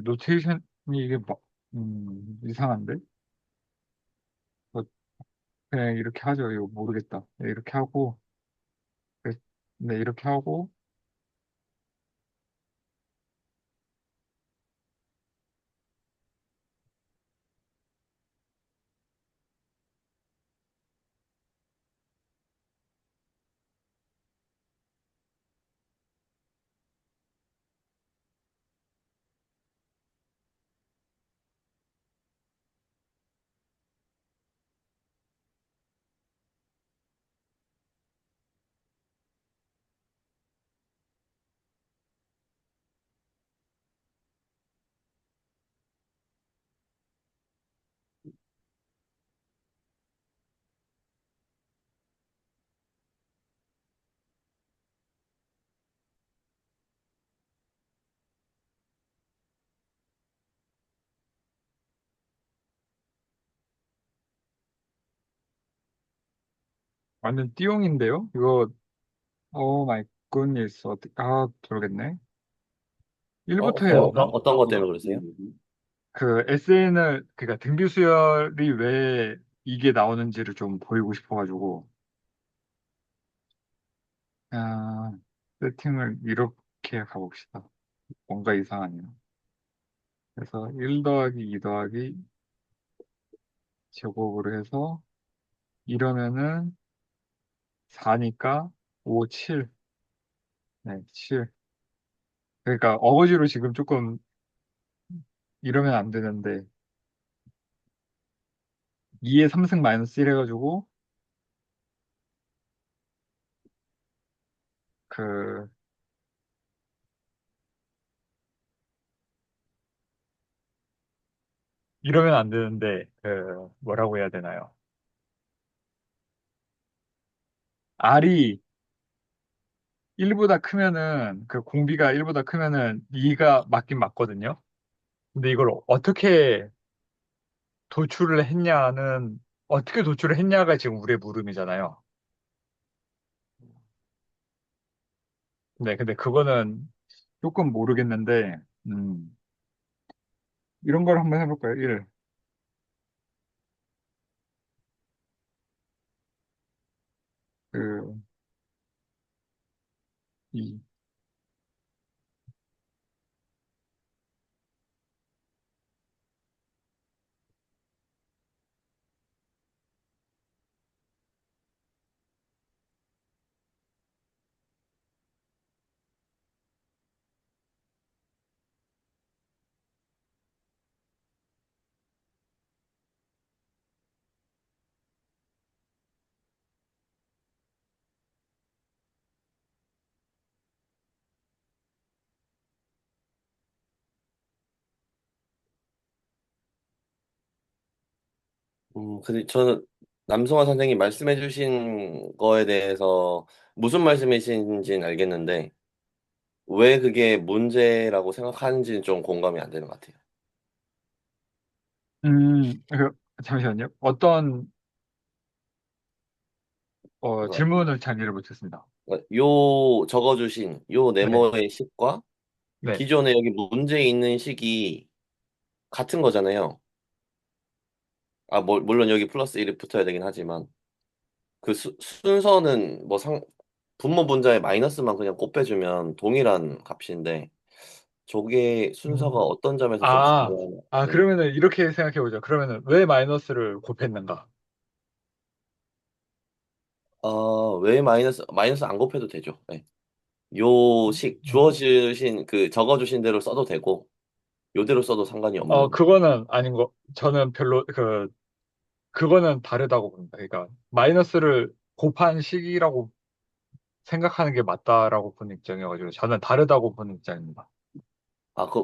노테이션이 이게 뭐, 이상한데? 뭐, 그냥 이렇게 하죠. 이거 모르겠다. 네, 이렇게 하고, 네, 네, 이렇게 하고, 완전 띠용인데요? 이거, 오 마이 굿니스. 모르겠네. 1부터 해야 되나? 어떤 것 때문에 그러세요? 그러니까 등비 수열이 왜 이게 나오는지를 좀 보이고 싶어가지고, 아, 세팅을 이렇게 가봅시다. 뭔가 이상하네요. 그래서 1 더하기 2 더하기 제곱으로 해서 이러면은 4니까 5, 7. 네, 7. 그러니까 어거지로 지금 조금 이러면 안 되는데 2의 3승 마이너스 1 해가지고 그 이러면 안 되는데 뭐라고 해야 되나요? R이 1보다 크면은 그 공비가 1보다 크면은 2가 맞긴 맞거든요. 근데 이걸 도출을 했냐는 어떻게 도출을 했냐가 지금 우리의 물음이잖아요. 네, 근데 그거는 조금 모르겠는데 이런 걸 한번 해볼까요? 1, 그 2. 근데 저는 남성화 선생님 말씀해주신 거에 대해서 무슨 말씀이신지는 알겠는데, 왜 그게 문제라고 생각하는지는 좀 공감이 안 되는 것 같아요. 그, 잠시만요. 어떤, 그러니까 질문을 잘 이해를 못했습니다. 요 적어주신 요 네, 네모의 식과 네. 기존에 여기 문제 있는 식이 같은 거잖아요. 물론 여기 플러스 1이 붙어야 되긴 하지만 그 순서는 뭐 분모 분자에 마이너스만 그냥 곱해주면 동일한 값인데 저게 순서가 음. 어떤 점에서 좀 아, 중요한. 아, 네. 그러면은 이렇게 생각해 보죠. 그러면은 왜 마이너스를 곱했는가? 왜 마이너스 안 곱해도 되죠. 네. 요 식 주어주신 그 적어주신 대로 써도 되고 요대로 써도 상관이 없는. 그거는 아닌 거, 저는 별로, 그거는 다르다고 봅니다. 그러니까, 마이너스를 곱한 식이라고 생각하는 게 맞다라고 보는 입장이어가지고, 저는 다르다고 보는 입장입니다.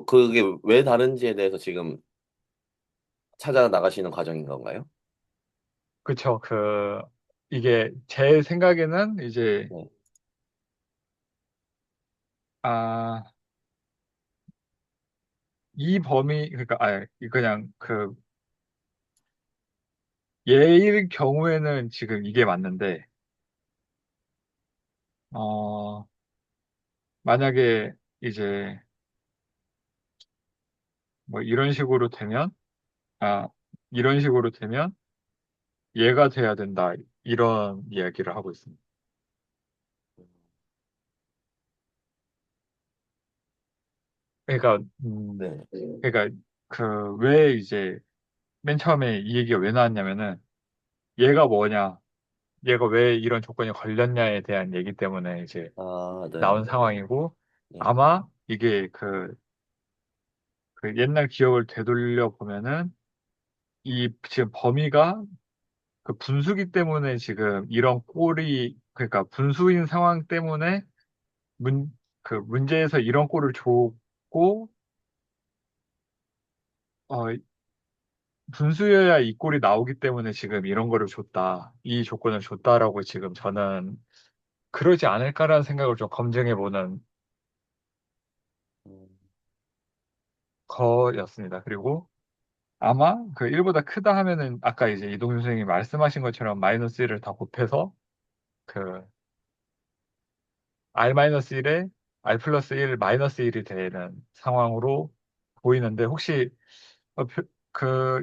그게 왜 다른지에 대해서 지금 찾아 나가시는 과정인 건가요? 그쵸. 이게 제 생각에는 이제, 네. 아, 이 범위, 그러니까, 그냥 얘일 경우에는 지금 이게 맞는데, 어, 만약에 이제 뭐 아, 이런 식으로 되면 얘가 돼야 된다. 이런 이야기를 하고 있습니다. 그러니까, 네. 그러니까 왜 이제 맨 처음에 이 얘기가 왜 나왔냐면은 얘가 뭐냐, 얘가 왜 이런 조건이 걸렸냐에 대한 얘기 때문에 이제 네. 나온 상황이고 네. 아마 이게 그 옛날 기억을 되돌려 보면은 이 지금 범위가 그 분수기 때문에 지금 이런 꼴이 그러니까 분수인 상황 때문에 문제에서 이런 꼴을 줬고 어, 분수여야 이 꼴이 나오기 때문에 지금 이런 거를 줬다. 이 조건을 줬다라고 지금 저는 그러지 않을까라는 생각을 좀 검증해 보는 음, 거였습니다. 그리고 아마 그 1보다 크다 하면은 아까 이제 이동준 선생님이 말씀하신 것처럼 마이너스 1을 다 곱해서 그 R-1에 R 플러스 1 마이너스 1이 되는 상황으로 보이는데 혹시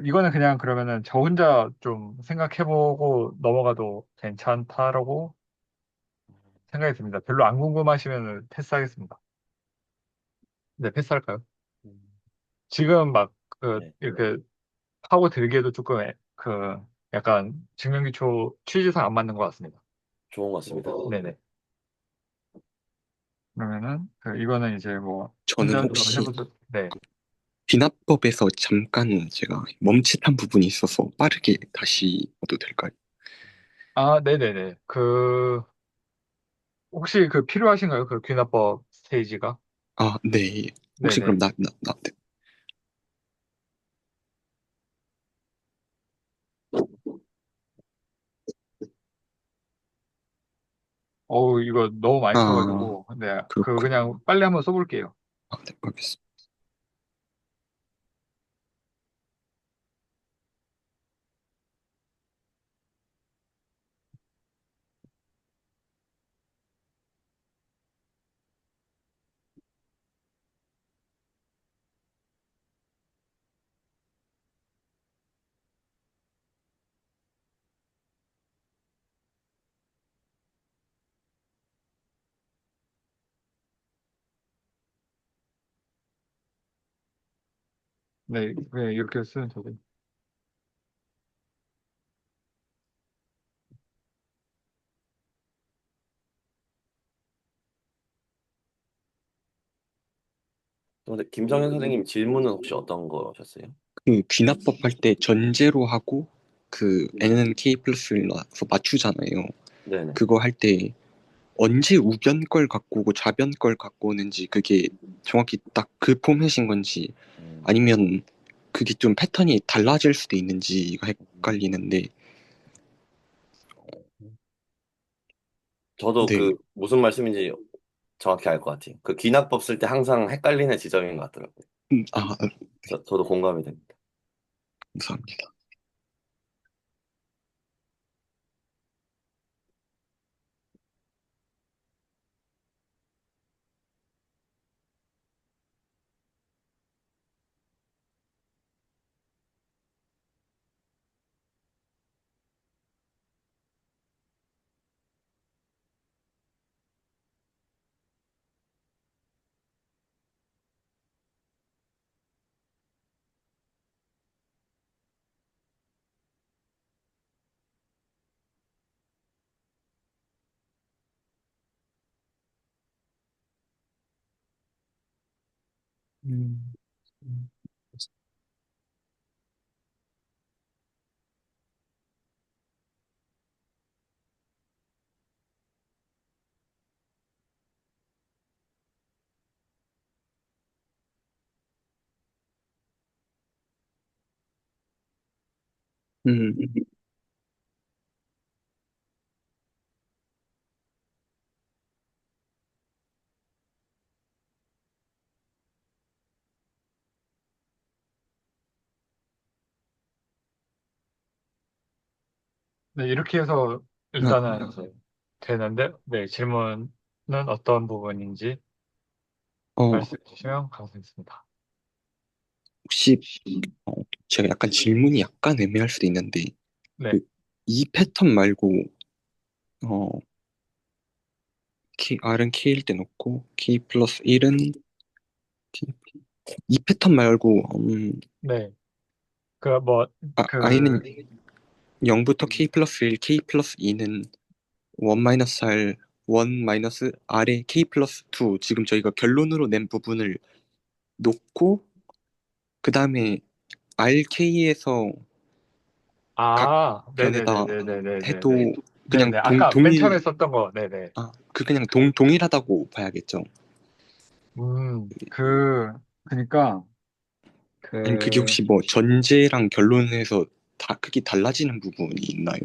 이거는 그냥 그러면은 저 혼자 좀 생각해보고 넘어가도 괜찮다라고 생각이 듭니다. 별로 안 궁금하시면 패스하겠습니다. 네, 패스할까요? 음, 지금 막 네. 이렇게 파고 들기에도 조금 약간 증명기초 취지상 안 맞는 것 같습니다. 좋은 것 같습니다. 네네. 그러면은 이거는 이제 뭐 저는 혼자 좀 혹시 해보죠. 네. bin합법에서 잠깐 제가 멈칫한 부분이 있어서 빠르게 다시 해도 될까요? 아, 네네네. 혹시 필요하신가요? 귀납법 스테이지가? 아, 네. 혹시 그럼 네네. 네. 이거 너무 많이 아, 써가지고, 네. 그렇군요. 그냥 빨리 한번 써볼게요. 아, 네, 알겠습니다. 네, 그냥 이렇게 쓰면 되고. 근데 김정현 선생님 질문은 혹시 어떤 거셨어요? 그 귀납법 할 때 전제로 하고 그 n은 k 플러스 1 넣어서 맞추잖아요. 네네. 그거 할 때 언제 우변 걸 갖고 오고 좌변 걸 갖고 오는지 그게 정확히 딱 그 포맷인 건지 음, 아니면 그게 좀 패턴이 달라질 수도 있는지가 헷갈리는데 저도 네, 무슨 말씀인지 정확히 알 것 같아요. 그 귀납법 쓸 때 항상 헷갈리는 지점인 것 같더라고요. 네, 저도 공감이 됩니다. 감사합니다. 음, 음. 음, 네, 이렇게 해서 일단은 이제 되는데, 네, 질문은 어떤 부분인지 어, 말씀해 주시면 감사하겠습니다. 혹시 어, 제가 약간 질문이 약간 애매할 수도 있는데 네, 그, 이 패턴 말고 R은 K일 때 놓고 K 플러스 1은 이 패턴 말고 네. 그, 뭐, I는 그, 0부터 K 플러스 1, K 플러스 2는 1 마이너스 R, 1 마이너스 R의 K 플러스 2 지금 저희가 결론으로 낸 부분을 놓고 그 다음에 RK에서 각 변에다 네네네네네네네네. 해도 그냥 네네. 아까 맨 처음에 동일 썼던 거, 네네. 그냥 동일하다고 봐야겠죠. 그니까, 아니면 그게 그, 혹시 뭐 전제랑 결론에서 다 크게 달라지는 부분이 있나요?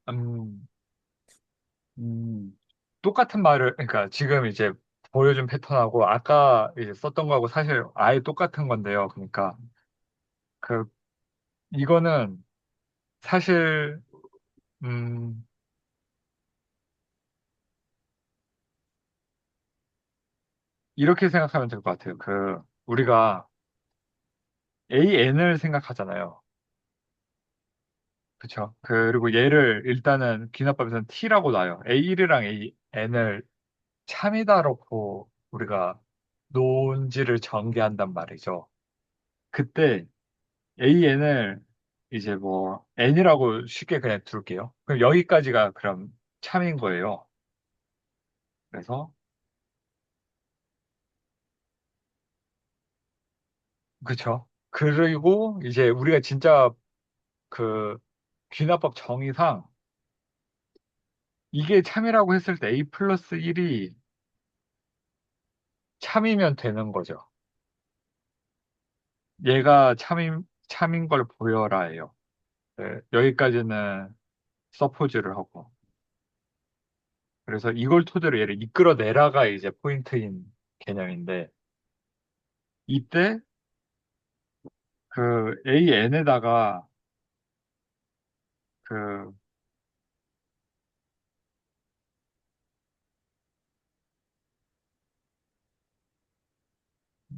음, 음, 똑같은 말을, 그러니까 지금 이제 보여준 패턴하고 아까 이제 썼던 거하고 사실 아예 똑같은 건데요. 그러니까, 그, 이거는 사실, 음, 이렇게 생각하면 될 것 같아요. 우리가 AN을 생각하잖아요. 그쵸? 그리고 얘를 일단은 기납법에서는 T라고 놔요. A1이랑 AN을 참이다 놓고 우리가 논지를 전개한단 말이죠. 그때 AN을 이제 뭐 N이라고 쉽게 그냥 둘게요. 그럼 여기까지가 그럼 참인 거예요. 그래서 그쵸? 그리고 이제 우리가 진짜 그 귀납법 정의상 이게 참이라고 했을 때 A 플러스 1이 참이면 되는 거죠. 얘가 참인 걸 보여라 해요. 네, 여기까지는 서포즈를 하고. 그래서 이걸 토대로 얘를 이끌어내라가 이제 포인트인 개념인데, 이때 그 AN에다가 그,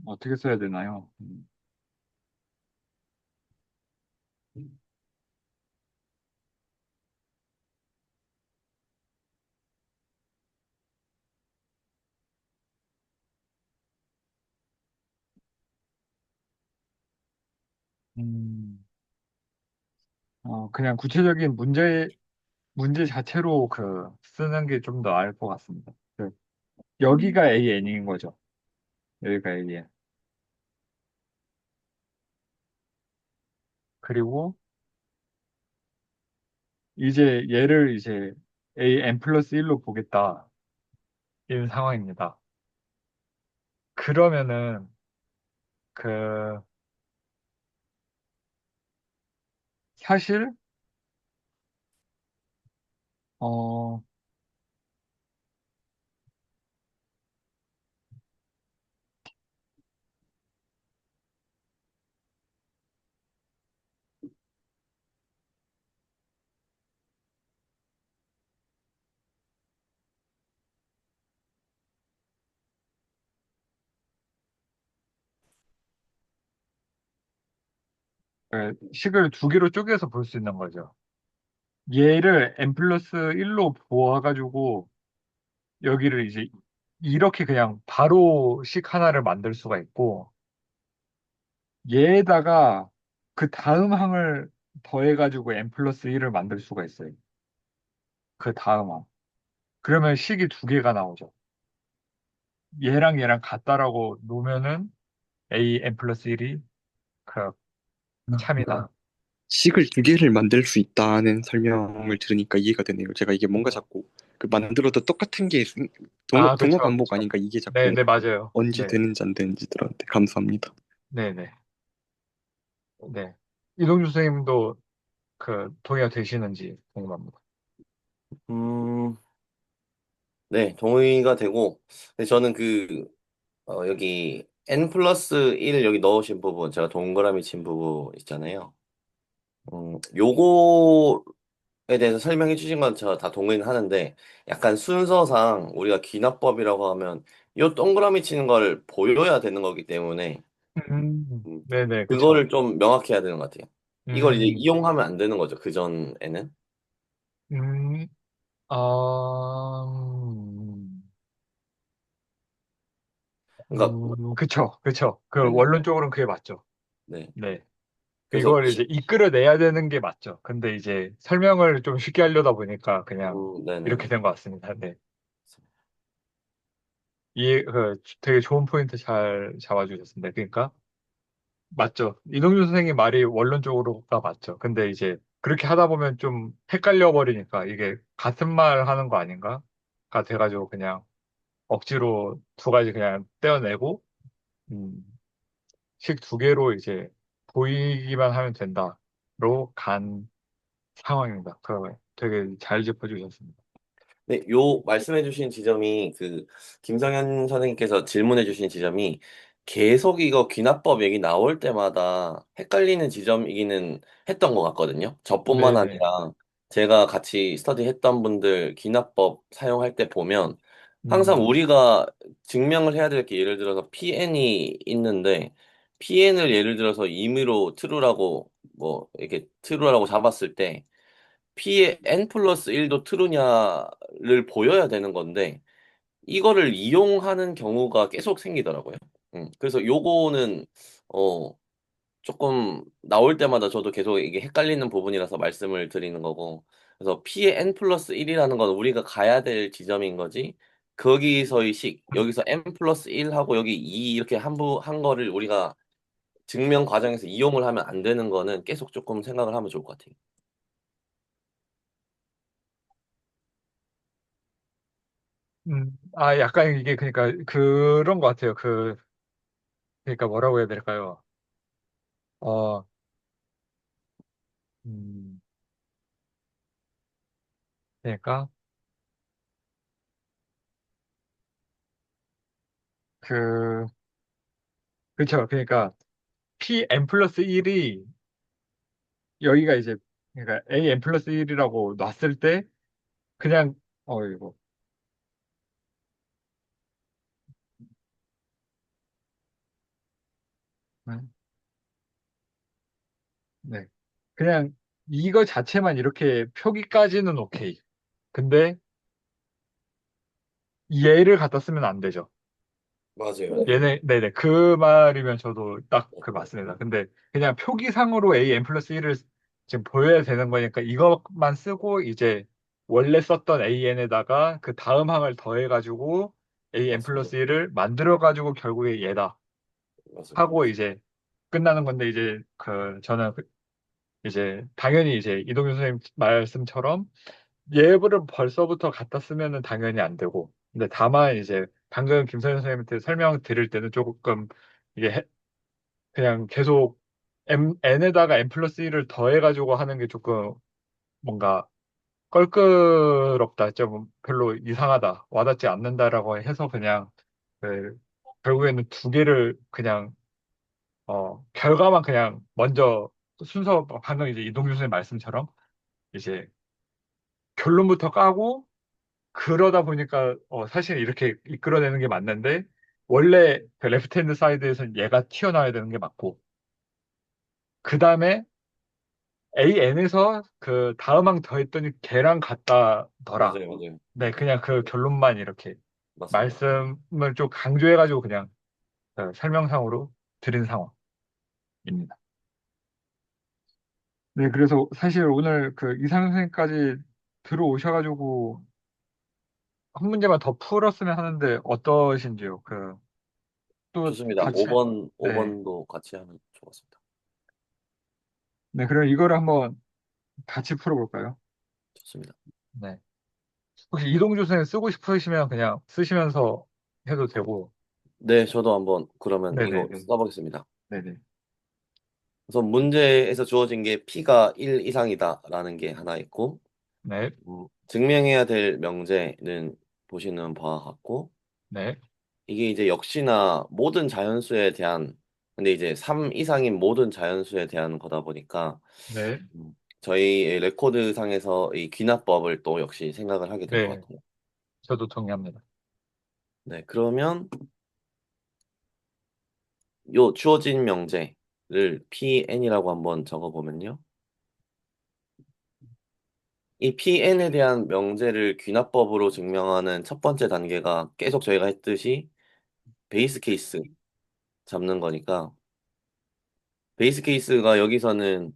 어떻게 써야 되나요? 음, 그냥 구체적인 문제 자체로 쓰는 게 좀 더 나을 것 같습니다. 여기가 AN인 거죠. 여기가 AN. 그리고 이제 얘를 이제 AN 플러스 1로 보겠다. 이런 상황입니다. 그러면은, 그, 사실, 어, 식을 두 개로 쪼개서 볼 수 있는 거죠. 얘를 n 플러스 1로 보아가지고 여기를 이제 이렇게 그냥 바로 식 하나를 만들 수가 있고 얘에다가 그 다음 항을 더해가지고 n 플러스 1을 만들 수가 있어요. 그 다음 항. 그러면 식이 두 개가 나오죠. 얘랑 얘랑 같다라고 놓으면은 a n 플러스 1이 그 참이다. 식을 두 개를 만들 수 있다는 설명을 들으니까 이해가 되네요. 제가 이게 뭔가 자꾸 그 만들어도 똑같은 게 아, 동어 그쵸, 반복 그쵸. 아닌가 이게 네, 자꾸 네, 맞아요. 언제 네, 되는지 안 되는지 들었는데 감사합니다. 네, 네, 네. 이동주 선생님도 그 동의가 되시는지 궁금합니다. 음, 네, 동의가 되고, 근데 저는 여기 n 플러스 1 여기 넣으신 부분, 제가 동그라미 친 부분 있잖아요. 요거에 대해서 설명해 주신 건 제가 다 동의는 하는데, 약간 순서상 우리가 귀납법이라고 하면 요 동그라미 치는 걸 보여야 되는 거기 때문에, 음, 네네, 그쵸. 그거를 좀 명확히 해야 되는 것 같아요. 이걸 이제 음, 이용하면 안 되는 거죠, 그전에는. 음, 아, 그러니까, 그쵸, 그쵸. 그 네네네. 원론적으로는 그게 맞죠. 네. 네. 그래서, 이걸 이제 이끌어내야 되는 게 맞죠. 근데 이제 설명을 좀 쉽게 하려다 보니까 그냥 이렇게 네네네. 된 것 같습니다. 네. 되게 좋은 포인트 잘 잡아주셨습니다. 그러니까, 맞죠. 이동준 선생님 말이 원론적으로가 맞죠. 근데 이제 그렇게 하다 보면 좀 헷갈려 버리니까 이게 같은 말 하는 거 아닌가가 돼가지고 그냥 억지로 두 가지 그냥 떼어내고, 음, 식 두 개로 이제 보이기만 하면 된다로 간 상황입니다. 그러면 되게 잘 짚어주셨습니다. 네, 요 말씀해주신 지점이 김성현 선생님께서 질문해주신 지점이 계속 이거 귀납법 얘기 나올 때마다 헷갈리는 지점이기는 했던 것 같거든요. 저뿐만 네네. 아니라 제가 같이 스터디했던 분들 귀납법 사용할 때 보면 항상 음, 우리가 증명을 해야 될 게 예를 들어서 PN이 있는데 PN을 예를 들어서 임의로 true라고 뭐 이렇게 true라고 잡았을 때 P의 n 플러스 1도 트루냐를 보여야 되는 건데 이거를 이용하는 경우가 계속 생기더라고요. 그래서 요거는 어 조금 나올 때마다 저도 계속 이게 헷갈리는 부분이라서 말씀을 드리는 거고 그래서 P의 n 플러스 1이라는 건 우리가 가야 될 지점인 거지 거기서의 여기서 n 플러스 1하고 여기 2 이렇게 한 거를 우리가 증명 과정에서 이용을 하면 안 되는 거는 계속 조금 생각을 하면 좋을 것 같아요. 약간 이게 그러니까 그런 것 같아요. 그러니까 뭐라고 해야 될까요? 어, 음, 그러니까 그, 그쵸. 그러니까 Pn 플러스 1이 여기가 이제 그러니까 AN 플러스 1이라고 놨을 때 그냥 이거 네. 네. 그냥 이거 자체만 이렇게 표기까지는 오케이. 근데 얘를 갖다 쓰면 안 되죠. 맞아요. 얘네, 네네. 그 말이면 저도 딱 그 맞습니다. 근데 그냥 표기상으로 AN 플러스 1을 지금 보여야 되는 거니까 이것만 쓰고 이제 원래 썼던 AN에다가 그 다음 항을 더해가지고 AN 플러스 맞습니다. 1을 만들어가지고 결국에 얘다 맞습니다. 하고 이제 끝나는 건데 이제 저는 이제 당연히 이제 이동규 선생님 말씀처럼 예부를 벌써부터 갖다 쓰면은 당연히 안 되고. 근데 다만 이제 방금 김선현 선생님한테 설명 드릴 때는 조금 이게 그냥 계속 n에다가 n 플러스 1을 더해가지고 하는 게 조금 뭔가 껄끄럽다, 좀 별로 이상하다, 와닿지 않는다라고 해서 그냥 그 결국에는 두 개를 그냥 결과만 그냥 먼저 순서 방금 이제 이동규 선생님 말씀처럼 이제 결론부터 까고 그러다 보니까 사실 이렇게 이끌어내는 게 맞는데 원래 그 레프트 핸드 사이드에서는 얘가 튀어나와야 되는 게 맞고 그 다음에 AN에서 그 다음 항 더했더니 걔랑 같다더라. 맞아요, 맞아요. 네, 그냥 그 결론만 이렇게 맞습니다. 말씀을 좀 강조해가지고 그냥 설명상으로 드린 상황입니다. 네, 그래서 사실 오늘 그 이상 선생님까지 들어오셔가지고 한 문제만 더 풀었으면 하는데 어떠신지요? 또 좋습니다. 같이, 5번, 네. 5번도 같이 하면 좋겠습니다. 네, 그럼 이거를 한번 같이 풀어볼까요? 좋습니다. 네. 혹시 이동주 선생님 쓰고 싶으시면 그냥 쓰시면서 해도 되고, 네, 저도 한번 그러면 이거 네네네. 써보겠습니다. 네네. 우선 문제에서 주어진 게 P가 1 이상이다라는 게 하나 있고, 네, 증명해야 될 명제는 보시는 바와 같고, 네, 이게 이제 역시나 모든 자연수에 대한, 근데 이제 3 이상인 모든 자연수에 대한 거다 보니까, 네, 저희 레코드상에서 이 귀납법을 또 역시 생각을 하게 될 것 네. 같아요. 저도 동의합니다. 네, 그러면 요 주어진 명제를 Pn이라고 한번 적어보면요. 이 Pn에 대한 명제를 귀납법으로 증명하는 첫 번째 단계가 계속 저희가 했듯이 베이스 케이스 잡는 거니까 베이스 케이스가 여기서는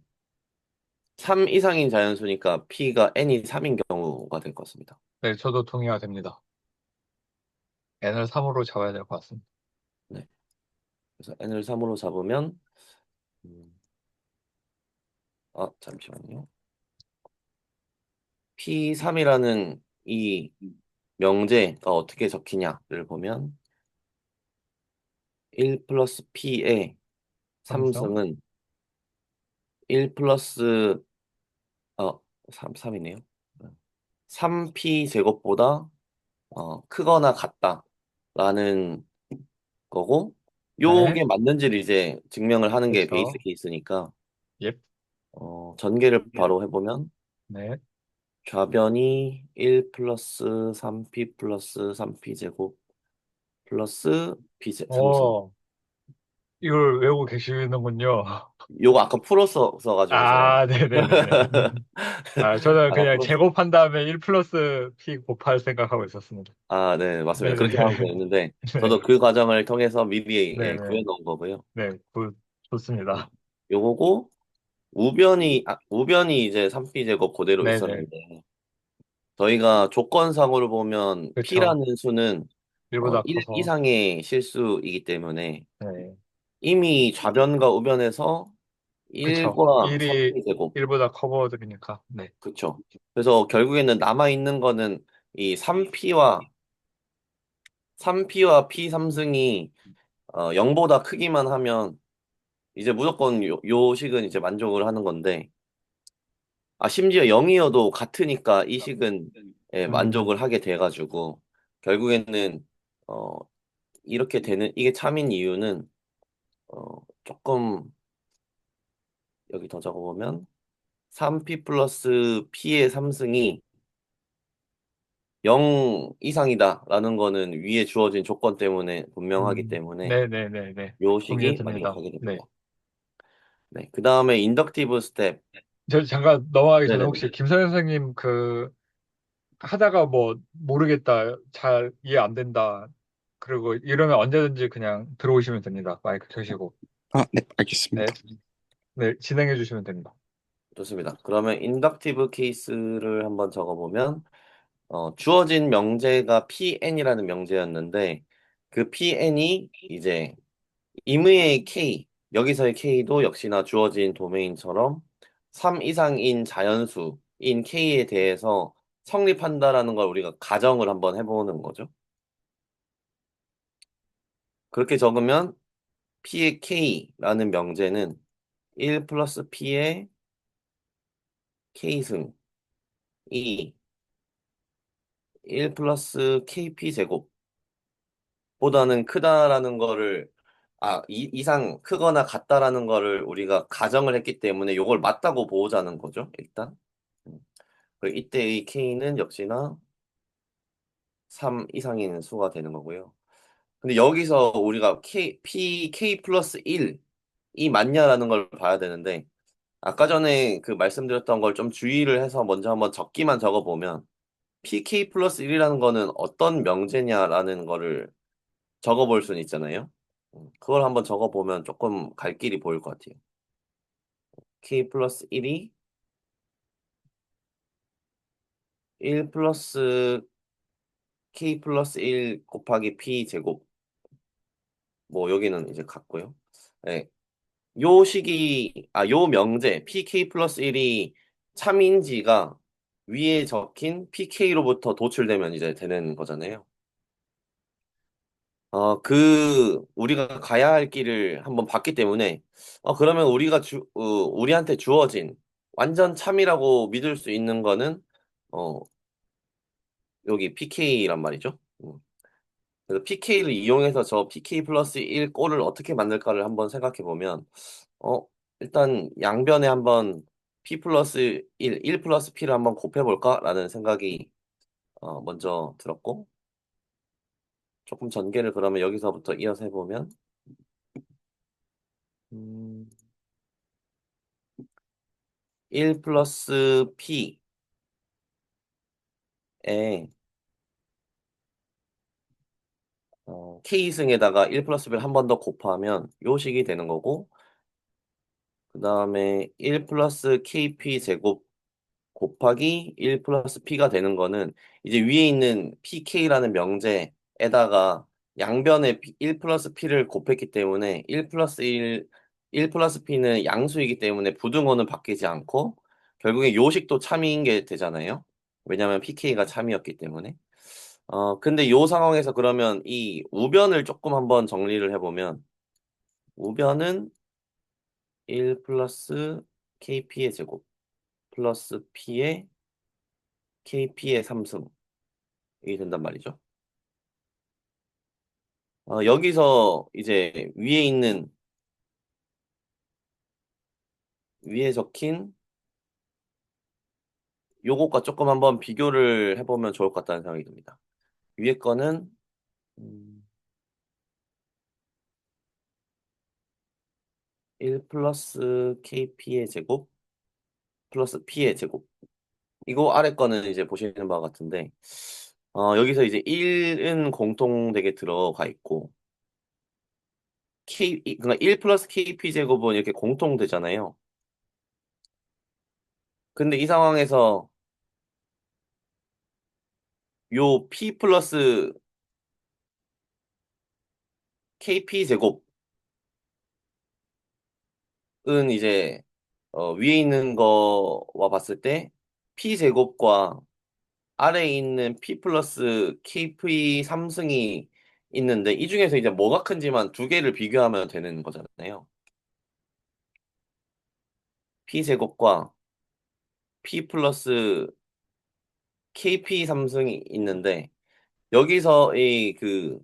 3 이상인 자연수니까 P가 n이 3인 경우가 될 것 같습니다. 네, 저도 동의가 됩니다. n을 3으로 잡아야 될 것 같습니다. 네. 그래서 n을 3으로 잡으면 음, 잠시만요. P3이라는 이 명제가 어떻게 적히냐를 보면 1 플러스 P의 삼성? 3승은 1 플러스 3이네요. 3P 제곱보다 크거나 같다라는 거고 네, 요게 맞는지를 이제 증명을 하는 게 베이스 그렇죠. 케이스니까 예, 전개를 바로 해보면 네. 좌변이 1 플러스 3P 플러스 3P 제곱 플러스 P 3승 이걸 외우고 계시는군요. 요거 아까 풀었어 가지고 제가 아, 네네네네. 저는 아까 그냥 풀었어 제곱한 다음에 1 플러스 P 곱할 생각하고 있었습니다. 네 맞습니다 네네. 그렇게 하면 되는데 저도 네. 그 과정을 통해서 미리 네네. 구해놓은 거고요 네, 네. 좋습니다. 요거고 우변이 이제 3P 제곱 그대로 네네. 있었는데 저희가 조건상으로 보면 그쵸. P라는 수는 1보다 1 커서. 이상의 실수이기 때문에 네. 이미 좌변과 우변에서 그쵸. 1과 1이 3P 제곱 1보다 커 보이니까. 네. 그쵸. 그래서 결국에는 남아있는 거는 이 3P와 P 3승이 0보다 크기만 하면 이제 무조건 요 식은 이제 만족을 하는 건데 심지어 0이어도 같으니까 이 식은 만족을 음, 하게 돼가지고 결국에는 어, 이렇게 되는 이게 참인 이유는 조금 여기 더 적어보면 3P 플러스 P의 3승이 0 이상이다라는 거는 위에 주어진 조건 때문에 분명하기 때문에 네네네네. 요 식이 동의해드립니다. 만족하게 네. 됩니다. 네, 그 다음에 인덕티브 스텝. 저 잠깐 넘어가기 전에 네네네. 혹시 김서현 선생님 하다가 뭐 모르겠다, 잘 이해 안 된다. 그리고 이러면 언제든지 그냥 들어오시면 됩니다. 마이크 켜시고. 네, 네. 알겠습니다. 네, 진행해 주시면 됩니다. 좋습니다. 그러면 인덕티브 케이스를 한번 적어보면 주어진 명제가 PN이라는 명제였는데 그 PN이 이제 임의의 K, 여기서의 K도 역시나 주어진 도메인처럼 3 이상인 자연수인 K에 대해서 성립한다라는 걸 우리가 가정을 한번 해보는 거죠. 그렇게 적으면 P의 K라는 명제는 1 플러스 P의 K승이 1 플러스 KP 제곱 보다는 크다라는 거를 이상 크거나 같다라는 거를 우리가 가정을 했기 때문에 이걸 맞다고 보자는 거죠, 일단. 음. 그리고 이때의 K는 역시나 3 이상인 수가 되는 거고요. 근데 여기서 우리가 K 플러스 1이 맞냐라는 걸 봐야 되는데, 아까 전에 그 말씀드렸던 걸 좀 주의를 해서 먼저 한번 적기만 적어보면, PK 플러스 1이라는 거는 어떤 명제냐라는 거를 적어볼 수는 있잖아요. 그걸 한번 적어보면 조금 갈 길이 보일 것 같아요. K 플러스 1이 1 플러스 K 플러스 1 곱하기 P 제곱. 뭐 여기는 이제 같고요. 네. 요 명제 PK 플러스 1이 참인지가 위에 적힌 PK로부터 도출되면 이제 되는 거잖아요. 우리가 가야 할 길을 한번 봤기 때문에, 그러면 우리한테 주어진 완전 참이라고 믿을 수 있는 거는, 어, 여기 PK란 말이죠. 그래서 PK를 이용해서 저 PK 플러스 1 꼴을 어떻게 만들까를 한번 생각해 보면, 어, 일단 양변에 한번 P 플러스 1 플러스 P를 한번 곱해볼까라는 생각이 먼저 들었고, 조금 전개를 그러면 여기서부터 이어서 해보면, 음, 1 플러스 P에 K승에다가 1 플러스 B를 한 번 더 곱하면 요 식이 되는 거고, 그 다음에 1 플러스 KP 제곱 곱하기 1 플러스 P가 되는 거는 이제 위에 있는 PK라는 명제에다가 양변에 1 플러스 P를 곱했기 때문에 1 플러스 P는 양수이기 때문에 부등호는 바뀌지 않고 결국에 요식도 참인 게 되잖아요. 왜냐하면 PK가 참이었기 때문에. 근데 요 상황에서 그러면 이 우변을 조금 한번 정리를 해보면 우변은 1 플러스 KP의 제곱 플러스 P의 KP의 3승 이게 된단 말이죠. 여기서 이제 위에 적힌 요것과 조금 한번 비교를 해보면 좋을 것 같다는 생각이 듭니다. 위에 거는 음, 1 플러스 KP의 제곱 플러스 P의 제곱. 이거 아래 거는 이제 보시는 바와 같은데, 여기서 이제 1은 공통되게 들어가 있고, 그러니까 1 플러스 KP 제곱은 이렇게 공통되잖아요. 근데 이 상황에서 요 P 플러스 KP 제곱은 이제 위에 있는 거와 봤을 때 P 제곱과 아래에 있는 P 플러스 KP 3승이 있는데 이 중에서 이제 뭐가 큰지만 두 개를 비교하면 되는 거잖아요. P 제곱과 P 플러스 KP 3승이 있는데 여기서 이 그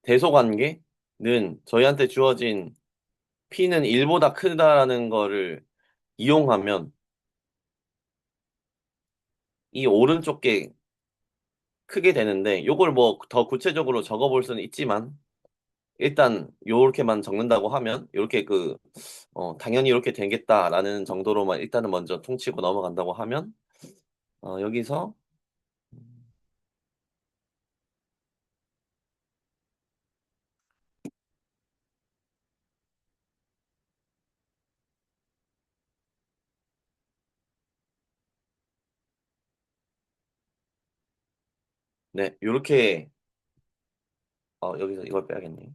대소관계는 저희한테 주어진 P는 1보다 크다라는 거를 이용하면 이 오른쪽 게 크게 되는데 요걸 뭐 더 구체적으로 적어볼 수는 있지만 일단 요렇게만 적는다고 하면 요렇게 당연히 이렇게 되겠다라는 정도로만 일단은 먼저 퉁치고 넘어간다고 하면 여기서 네 요렇게 여기서 이걸 빼야겠네.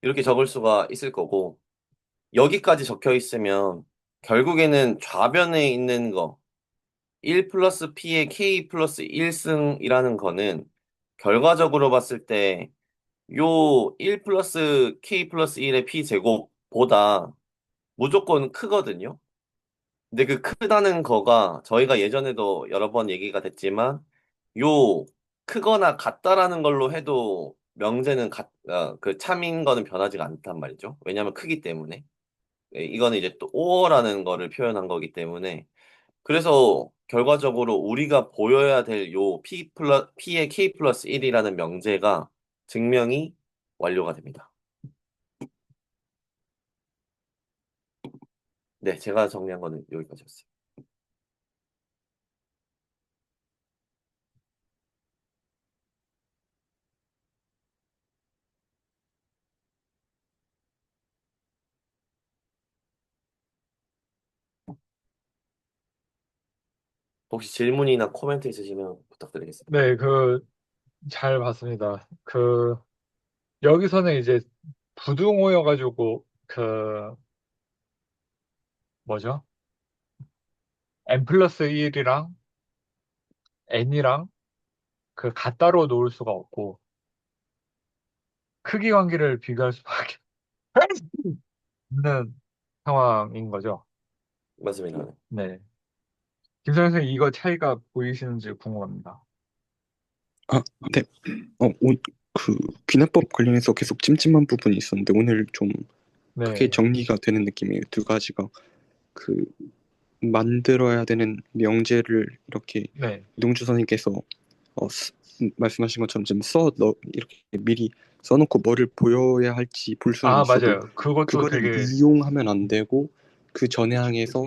이렇게 적을 수가 있을 거고 여기까지 적혀 있으면 결국에는 좌변에 있는 거 1 플러스 P의 K 플러스 1승이라는 거는 결과적으로 봤을 때 요 1 플러스 K 플러스 1의 P 제곱보다 무조건 크거든요. 근데 그 크다는 거가 저희가 예전에도 여러 번 얘기가 됐지만 요 크거나 같다라는 걸로 해도 그 참인 거는 변하지가 않단 말이죠. 왜냐하면 크기 때문에. 이거는 이제 또 오어라는 거를 표현한 거기 때문에 그래서 결과적으로 우리가 보여야 될 요 P의 K 플러스 1이라는 명제가 증명이 완료가 됩니다. 네, 제가 정리한 거는 여기까지였어요. 혹시 질문이나 코멘트 있으시면 부탁드리겠습니다. 네, 잘 봤습니다. 여기서는 이제 부등호여가지고, 뭐죠? n 플러스 1이랑 n이랑 같다로 놓을 수가 없고, 크기 관계를 비교할 수밖에 없는 상황인 거죠. 맞습니다. 네. 김선 생님, 이거 차이가 보이시는지 궁금합니다. 아, 네. 그 귀납법 관련해서 계속 찜찜한 부분이 있었는데 오늘 좀 크게 네, 정리가 되는 느낌이에요. 두 가지가 그 만들어야 되는 명제를 이렇게 네. 이동주 선생님께서 말씀하신 것처럼 좀 이렇게 미리 써놓고 뭐를 보여야 할지 볼 수는 아, 있어도 맞아요. 그것도 그거를 되게, 이용하면 안 되고 그 전에 항에서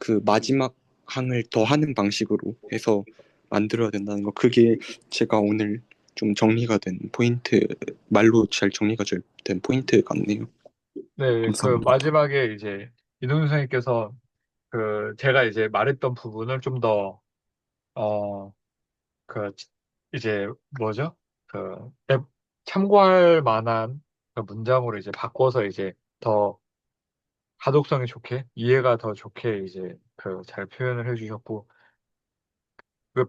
그 마지막 항을 더 하는 방식으로 해서 만들어야 된다는 거 그게 제가 오늘 좀 정리가 된 포인트 말로 잘 정리가 된 포인트 같네요. 네, 감사합니다. 마지막에 이제 이동준 선생님께서 제가 이제 말했던 부분을 좀 더, 어, 그, 이제 뭐죠? 참고할 만한 문장으로 이제 바꿔서 이제 더 가독성이 좋게, 이해가 더 좋게 이제 잘 표현을 해주셨고,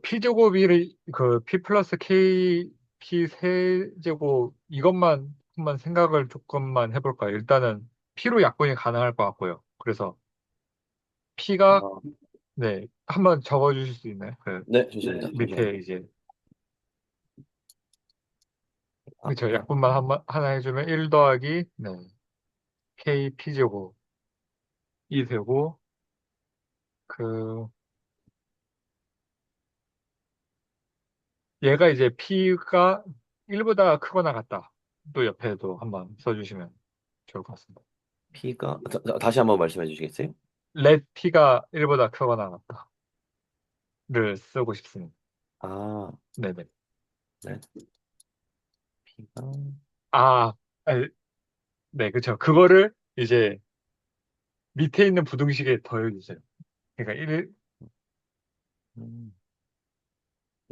P제곱이, P 플러스 K, P 세제곱, 이것만 한번 생각을 조금만 해볼까요? 일단은 P로 약분이 가능할 것 같고요. 그래서 P가, 아, 네, 한번 적어주실 수 있나요? 네, 좋습니다. 밑에 잠시만요. 이제, 아, 그쵸, 약분만 하나 해주면 1 더하기, 네, K P제곱이 되고, 그, 얘가 이제 P가 1보다 크거나 같다. 또 옆에도 한번 써주시면 좋을 것 같습니다. P가 다시 한번 말씀해 주시겠어요? let P가 1보다 크거나 같다를 쓰고 싶습니다. 아, 네네. 네. P가 아, 아, 네, 그쵸. 그거를 이제 밑에 있는 부등식에 더해주세요. 그러니까 음,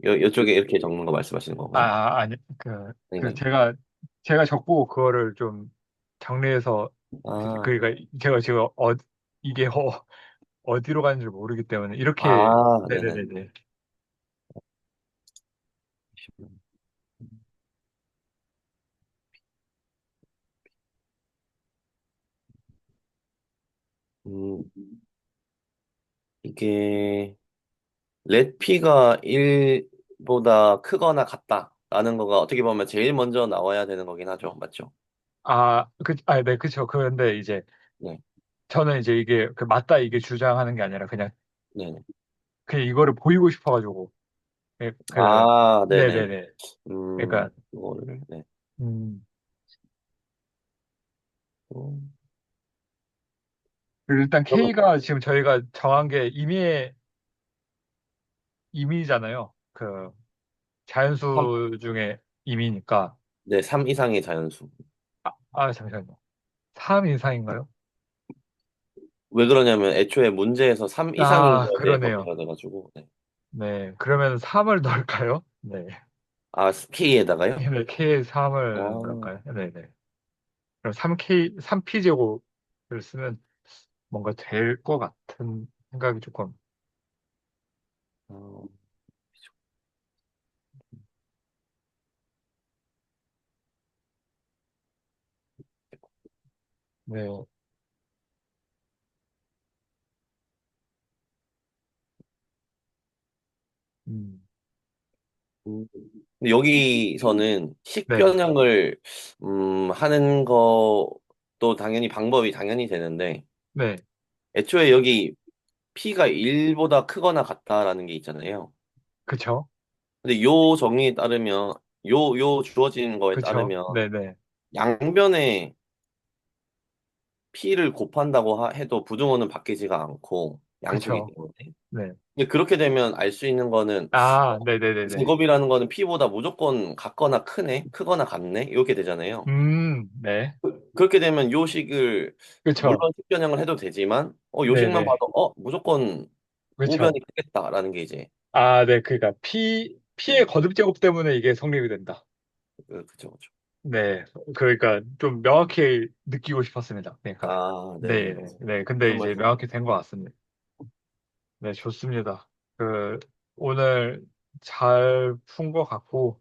이쪽에 이렇게 적는 거 말씀하시는 건가요? 아니, 아닌가요? 제가 적고 그거를 좀 정리해서, 아, 그러니까 제가 지금 이게 어디로 가는지 모르기 때문에 이렇게, 아, 네네. 네네네네. 음, 이게 let P가 1보다 크거나 같다라는 거가 어떻게 보면 제일 먼저 나와야 되는 거긴 하죠. 맞죠? 네, 그쵸. 그런데 이제 네, 저는 이제 이게 맞다 이게 주장하는 게 아니라 네네. 그냥 이거를 보이고 싶어가지고, 아, 네네. 네네네. 그러니까, 이거를, 네. 음, 음, 그리고 일단 그러면, K가 지금 저희가 정한 게 임의잖아요. 삼 자연수 중에 임의니까. 네, 3 이상의 자연수. 잠시만요. 3 이상인가요? 왜 그러냐면 애초에 문제에서 3 이상인 거에 대해 그러네요. 법이라 돼가지고, 네. 네. 그러면 3을 넣을까요? 네. 아, K에다가요? 네, K에 아, 3을 넣을까요? 네네. 그럼 3P제곱을 쓰면 뭔가 될 것 같은 생각이 조금, 어, 네. 음, 음. 근데 여기서는 네. 식변형을 하는 것도 당연히 방법이 당연히 되는데 네. 애초에 여기 P가 1보다 크거나 같다라는 게 있잖아요. 그쵸? 근데 요 정리에 따르면 요 주어진 거에 그쵸? 따르면 네네. 양변에 P를 곱한다고 해도 부등호는 바뀌지가 않고 양수이기 그쵸. 때문에. 네. 근데 그렇게 되면 알 수 있는 거는 아, 네네네네. 제곱이라는 거는 P보다 무조건 같거나 크네, 크거나 같네 이렇게 되잖아요. 네. 그렇게 되면 요식을 물론 그쵸. 식변형을 해도 되지만 요식만 네네. 봐도 무조건 그쵸. 우변이 크겠다라는 게 이제 아, 네. 그러니까 P의 네, 거듭 제곱 때문에 이게 성립이 된다. 그죠, 그죠. 네. 그러니까 좀 명확히 느끼고 싶었습니다. 그러니까. 아, 네, 네. 네. 네. 근데 무슨 이제 말씀? 명확히 된 것 같습니다. 네, 좋습니다. 그, 오늘 잘 푼 것 같고,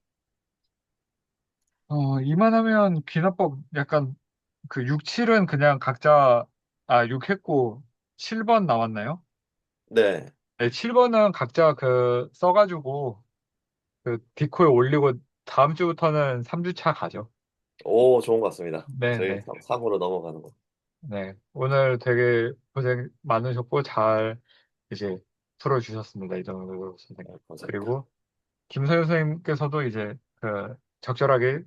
이만하면 귀납법 약간 그 6, 7은 그냥 각자, 6 했고, 7번 나왔나요? 네. 네, 7번은 각자 써가지고, 디코에 올리고, 다음 주부터는 3주차 가죠. 오, 좋은 것 같습니다. 네, 저희 네, 3으로 넘어가는 거. 네. 오늘 되게 고생 많으셨고, 잘 이제 풀어주셨습니다. 이 정도로 네, 선생님. 감사합니다. 그리고 김서현 선생님께서도 이제 적절하게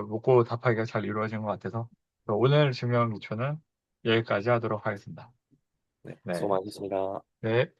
묻고 답하기가 잘 이루어진 것 같아서 오늘 증명 기초는 여기까지 하도록 하겠습니다. 네, 수고 네. 많으셨습니다. 네.